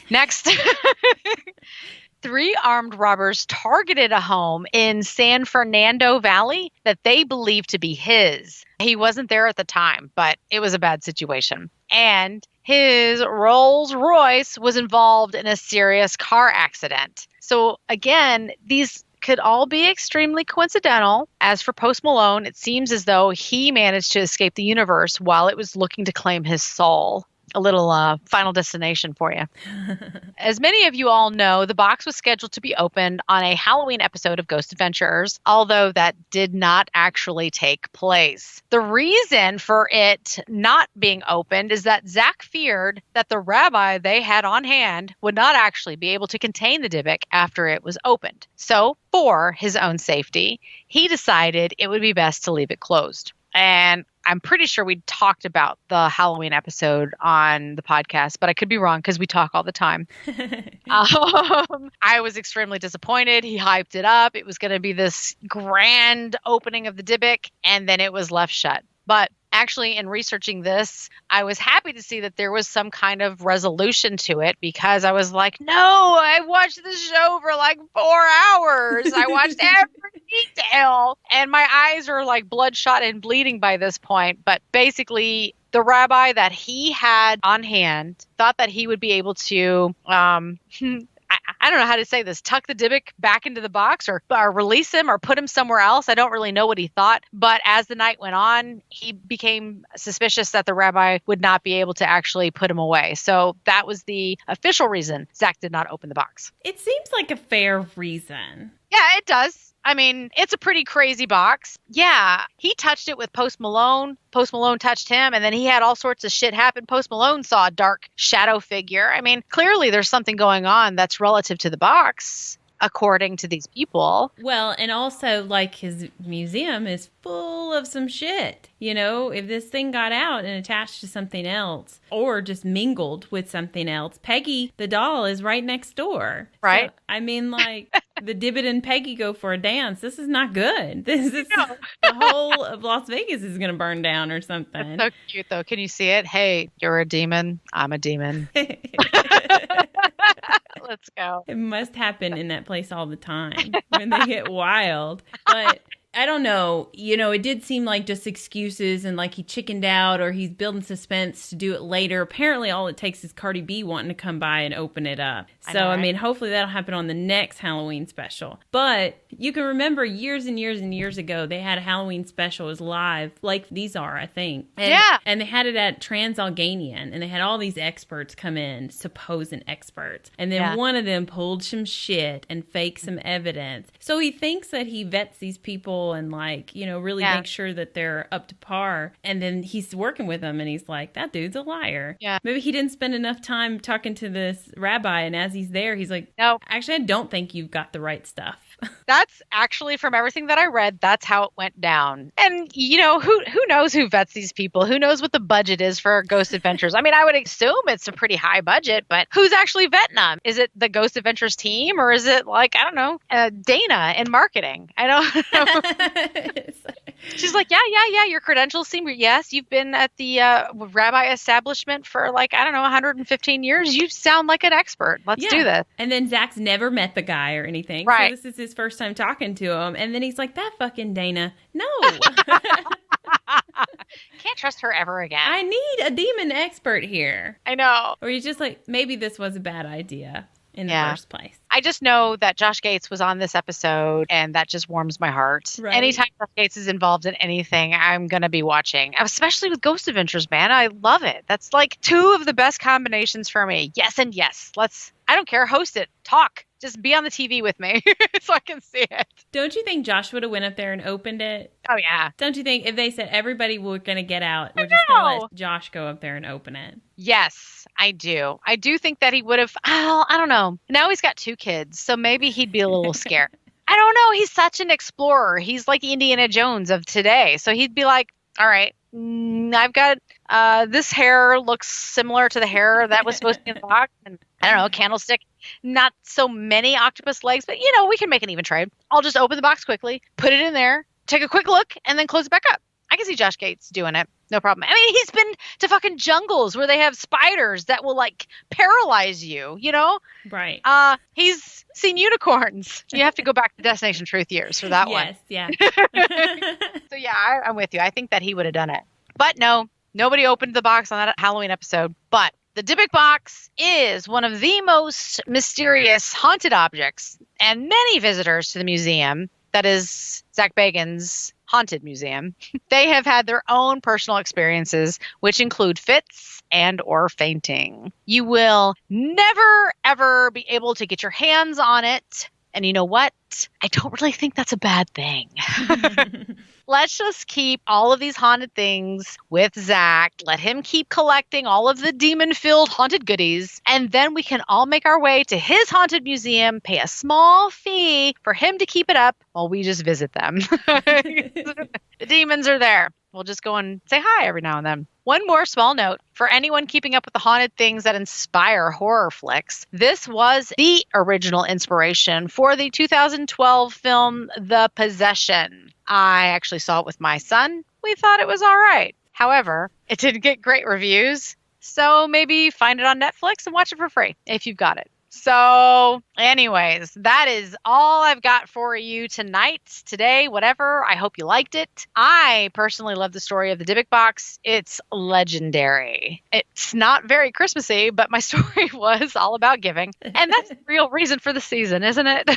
Next. 3 armed robbers targeted a home in San Fernando Valley that they believed to be his. He wasn't there at the time, but it was a bad situation. And his Rolls Royce was involved in a serious car accident. So again, these could all be extremely coincidental. As for Post Malone, it seems as though he managed to escape the universe while it was looking to claim his soul. A little Final Destination for you. As many of you all know, the box was scheduled to be opened on a Halloween episode of Ghost Adventurers, although that did not actually take place. The reason for it not being opened is that Zach feared that the rabbi they had on hand would not actually be able to contain the Dybbuk after it was opened. So, for his own safety, he decided it would be best to leave it closed. And I'm pretty sure we talked about the Halloween episode on the podcast, but I could be wrong because we talk all the time. I was extremely disappointed. He hyped it up. It was going to be this grand opening of the Dybbuk, and then it was left shut. But actually, in researching this, I was happy to see that there was some kind of resolution to it because I was like, no, I watched the show for like 4 hours. I watched every detail. while. And my eyes are like bloodshot and bleeding by this point. But basically, the rabbi that he had on hand thought that he would be able to, I don't know how to say this, tuck the Dybbuk back into the box or release him or put him somewhere else. I don't really know what he thought. But as the night went on, he became suspicious that the rabbi would not be able to actually put him away. So that was the official reason Zach did not open the box. It seems like a fair reason. Yeah, it does. I mean, it's a pretty crazy box. Yeah, he touched it with Post Malone. Post Malone touched him, and then he had all sorts of shit happen. Post Malone saw a dark shadow figure. I mean, clearly there's something going on that's relative to the box, according to these people. Well, and also, like, his museum is full of some shit. You know, if this thing got out and attached to something else or just mingled with something else, Peggy, the doll, is right next door. Right. So, I mean, like, the Dybbuk and Peggy go for a dance. This is not good. This is the whole of Las Vegas is going to burn down or something. That's so cute, though. Can you see it? Hey, you're a demon. I'm a demon. Let's go. It must happen in that place all the time when they get wild. But I don't know. You know, it did seem like just excuses and like he chickened out or he's building suspense to do it later. Apparently, all it takes is Cardi B wanting to come by and open it up. So, I mean, hopefully that'll happen on the next Halloween special. But you can remember years and years and years ago, they had a Halloween special. It was live, like these are, I think. And, yeah. And they had it at Transalganian, and they had all these experts come in, supposed experts. And then one of them pulled some shit and faked some evidence. So he thinks that he vets these people and like, you know, really make sure that they're up to par. And then he's working with them and he's like, that dude's a liar. Yeah. Maybe he didn't spend enough time talking to this rabbi. And as he's there, he's like, no, actually, I don't think you've got the right stuff. That's actually, from everything that I read, that's how it went down. And, you know, who knows who vets these people? Who knows what the budget is for Ghost Adventures? I mean, I would assume it's a pretty high budget, but who's actually vetting them? Is it the Ghost Adventures team or is it like, I don't know, Dana in marketing? I don't know. She's like, yeah, your credentials seem, yes, you've been at the rabbi establishment for like, I don't know, 115 years. You sound like an expert. Let's do this. And then Zach's never met the guy or anything. Right. So this is his first time talking to him. And then he's like, that fucking Dana. No. Can't trust her ever again. I need a demon expert here. I know. Or he's just like, maybe this was a bad idea in the first place. I just know that Josh Gates was on this episode, and that just warms my heart. Right. Anytime Josh Gates is involved in anything, I'm going to be watching, especially with Ghost Adventures, man. I love it. That's like two of the best combinations for me. Yes and yes. I don't care. Host it. Talk. Just be on the TV with me so I can see it. Don't you think Josh would have went up there and opened it? Oh, yeah. Don't you think if they said everybody were going to get out, we're just going to let Josh go up there and open it? Yes, I do. I do think that he would have, I don't know. Now he's got 2 kids, so maybe he'd be a little scared. I don't know. He's such an explorer. He's like Indiana Jones of today. So he'd be like, all right, I've got this hair looks similar to the hair that was supposed to be in the box. And I don't know, a candlestick. Not so many octopus legs, but, you know, we can make an even trade. I'll just open the box quickly, put it in there, take a quick look, and then close it back up. I can see Josh Gates doing it. No problem. I mean, he's been to fucking jungles where they have spiders that will, like, paralyze you, you know? Right. He's seen unicorns. You have to go back to Destination Truth years for that one. Yes, yeah. So, yeah, I'm with you. I think that he would have done it. But no, nobody opened the box on that Halloween episode. But the Dybbuk box is one of the most mysterious haunted objects, and many visitors to the museum, that is Zach Bagans' haunted museum, they have had their own personal experiences, which include fits and or fainting. You will never, ever be able to get your hands on it. And you know what? I don't really think that's a bad thing. Let's just keep all of these haunted things with Zach. Let him keep collecting all of the demon-filled haunted goodies. And then we can all make our way to his haunted museum, pay a small fee for him to keep it up while we just visit them. The demons are there. We'll just go and say hi every now and then. One more small note for anyone keeping up with the haunted things that inspire horror flicks. This was the original inspiration for the 2012 film The Possession. I actually saw it with my son. We thought it was all right. However, it didn't get great reviews. So maybe find it on Netflix and watch it for free if you've got it. So, anyways, that is all I've got for you tonight, today, whatever. I hope you liked it. I personally love the story of the Dybbuk box. It's legendary. It's not very Christmassy, but my story was all about giving. And that's the real reason for the season, isn't it?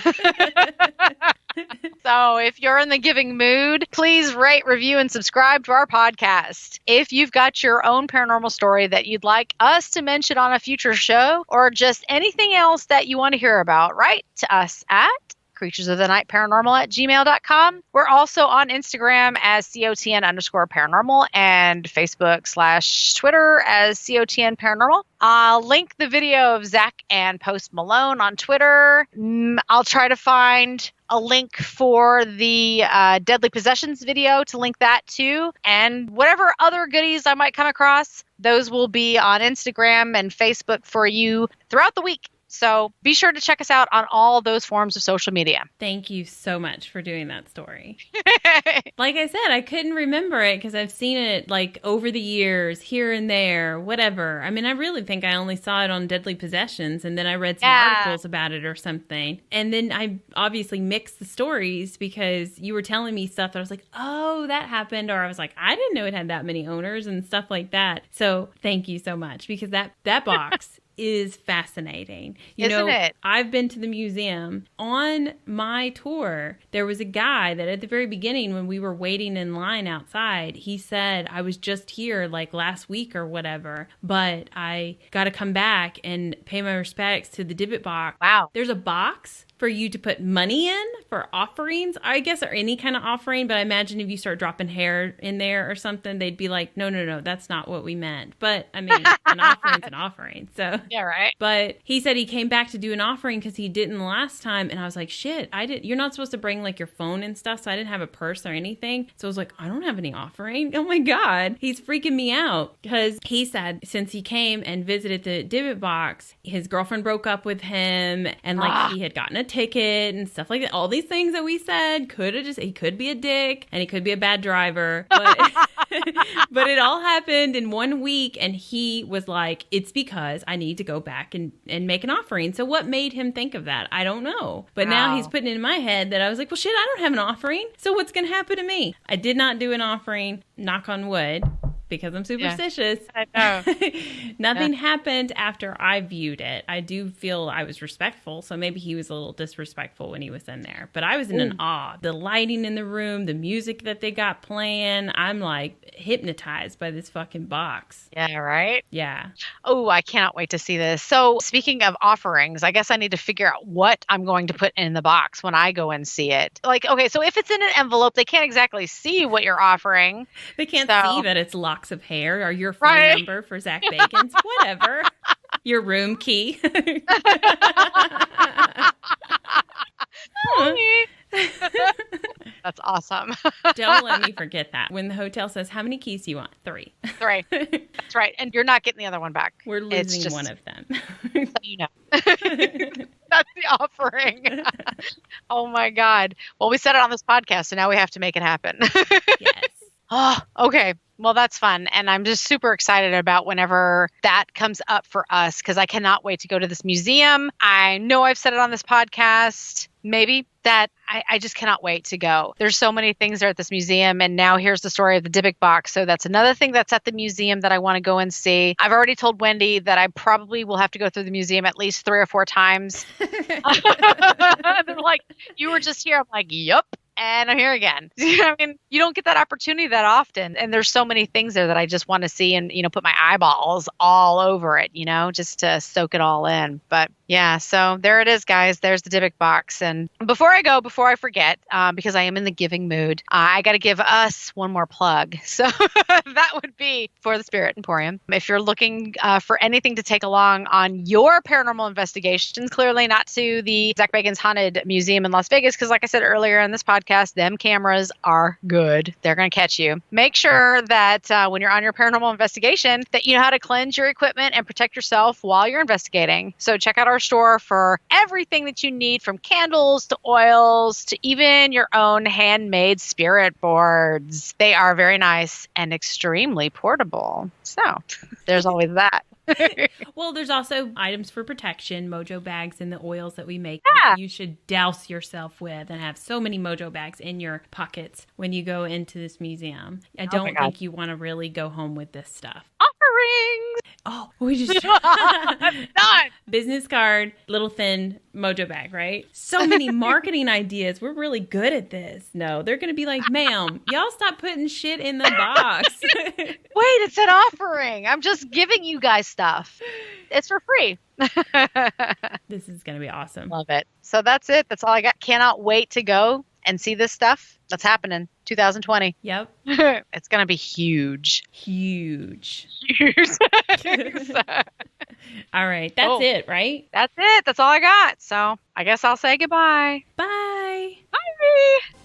So if you're in the giving mood, please rate, review, and subscribe to our podcast. If you've got your own paranormal story that you'd like us to mention on a future show, or just anything else that you want to hear about, write to us at creaturesofthenightparanormal@gmail.com. We're also on Instagram as COTN_paranormal and Facebook/Twitter as COTN paranormal. I'll link the video of Zach and Post Malone on Twitter. I'll try to find a link for the Deadly Possessions video to link that too. And whatever other goodies I might come across, those will be on Instagram and Facebook for you throughout the week. So be sure to check us out on all those forms of social media. Thank you so much for doing that story. Like I said, I couldn't remember it because I've seen it like over the years, here and there, whatever. I mean, I really think I only saw it on Deadly Possessions, and then I read some articles about it or something. And then I obviously mixed the stories because you were telling me stuff that I was like, oh, that happened. Or I was like, I didn't know it had that many owners and stuff like that. So thank you so much, because that box is fascinating. Isn't it? I've been to the museum. On my tour, there was a guy that at the very beginning when we were waiting in line outside, he said, I was just here like last week or whatever, but I got to come back and pay my respects to the Dybbuk box. Wow. There's a box for you to put money in for offerings, I guess, or any kind of offering. But I imagine if you start dropping hair in there or something, they'd be like, no, that's not what we meant. But I mean, an offering's an offering. So yeah, right. But he said he came back to do an offering because he didn't last time. And I was like, shit, you're not supposed to bring like your phone and stuff. So I didn't have a purse or anything. So I was like, I don't have any offering. Oh my God. He's freaking me out because he said since he came and visited the Dybbuk box, his girlfriend broke up with him and like he had gotten a ticket and stuff like that. All these things that we said he could be a dick and he could be a bad driver. But, but it all happened in 1 week. And he was like, it's because I need to go back and make an offering. So what made him think of that? I don't know. But now he's putting it in my head that I was like, well, shit, I don't have an offering. So what's going to happen to me? I did not do an offering, knock on wood, because I'm superstitious. Yeah, I know. Nothing happened after I viewed it. I do feel I was respectful, so maybe he was a little disrespectful when he was in there. But I was in an awe. The lighting in the room, the music that they got playing, I'm like hypnotized by this fucking box. Yeah, right? Yeah. Oh, I cannot wait to see this. So speaking of offerings, I guess I need to figure out what I'm going to put in the box when I go and see it. Like, okay, so if it's in an envelope, they can't exactly see what you're offering. They can't see that it's locks of hair or your phone number for Zach Bacon's, whatever. Your room key. That's awesome. Don't let me forget that. When the hotel says, how many keys do you want? 3. 3. That's right. And you're not getting the other one back. We're losing one of them. So you know. That's the offering. Oh my God. Well, we said it on this podcast, so now we have to make it happen. Yes. Oh, okay. Well, that's fun. And I'm just super excited about whenever that comes up for us because I cannot wait to go to this museum. I know I've said it on this podcast, maybe, that I just cannot wait to go. There's so many things there at this museum. And now here's the story of the Dybbuk box. So that's another thing that's at the museum that I want to go and see. I've already told Wendy that I probably will have to go through the museum at least 3 or 4 times. They're like, you were just here. I'm like, yup. And I'm here again. I mean, you don't get that opportunity that often. And there's so many things there that I just want to see and, put my eyeballs all over it, just to soak it all in. But yeah, so there it is, guys. There's the Dybbuk box. And before I forget, because I am in the giving mood, I got to give us one more plug. So that would be for the Spirit Emporium. If you're looking for anything to take along on your paranormal investigations, clearly not to the Zach Bacon's Haunted Museum in Las Vegas, because like I said earlier in this podcast, them cameras are good. They're going to catch you. Make sure that when you're on your paranormal investigation, that you know how to cleanse your equipment and protect yourself while you're investigating. So check out our store for everything that you need, from candles to oils to even your own handmade spirit boards. They are very nice and extremely portable. So there's always that. Well, there's also items for protection, mojo bags, and the oils that we make Yeah. that you should douse yourself with and have so many mojo bags in your pockets when you go into this museum. I don't think you want to really go home with this stuff. Offerings. Oh, we just Done. business card, little thin mojo bag, right? So many marketing ideas. We're really good at this. No, they're going to be like, ma'am, y'all stop putting shit in the box. Wait, it's an offering. I'm just giving you guys stuff. It's for free. This is going to be awesome. Love it. So that's it. That's all I got. Cannot wait to go and see this stuff that's happening 2020. Yep. It's going to be huge. Huge. Huge. All right. That's it, right? That's it. That's all I got. So I guess I'll say goodbye. Bye. Bye.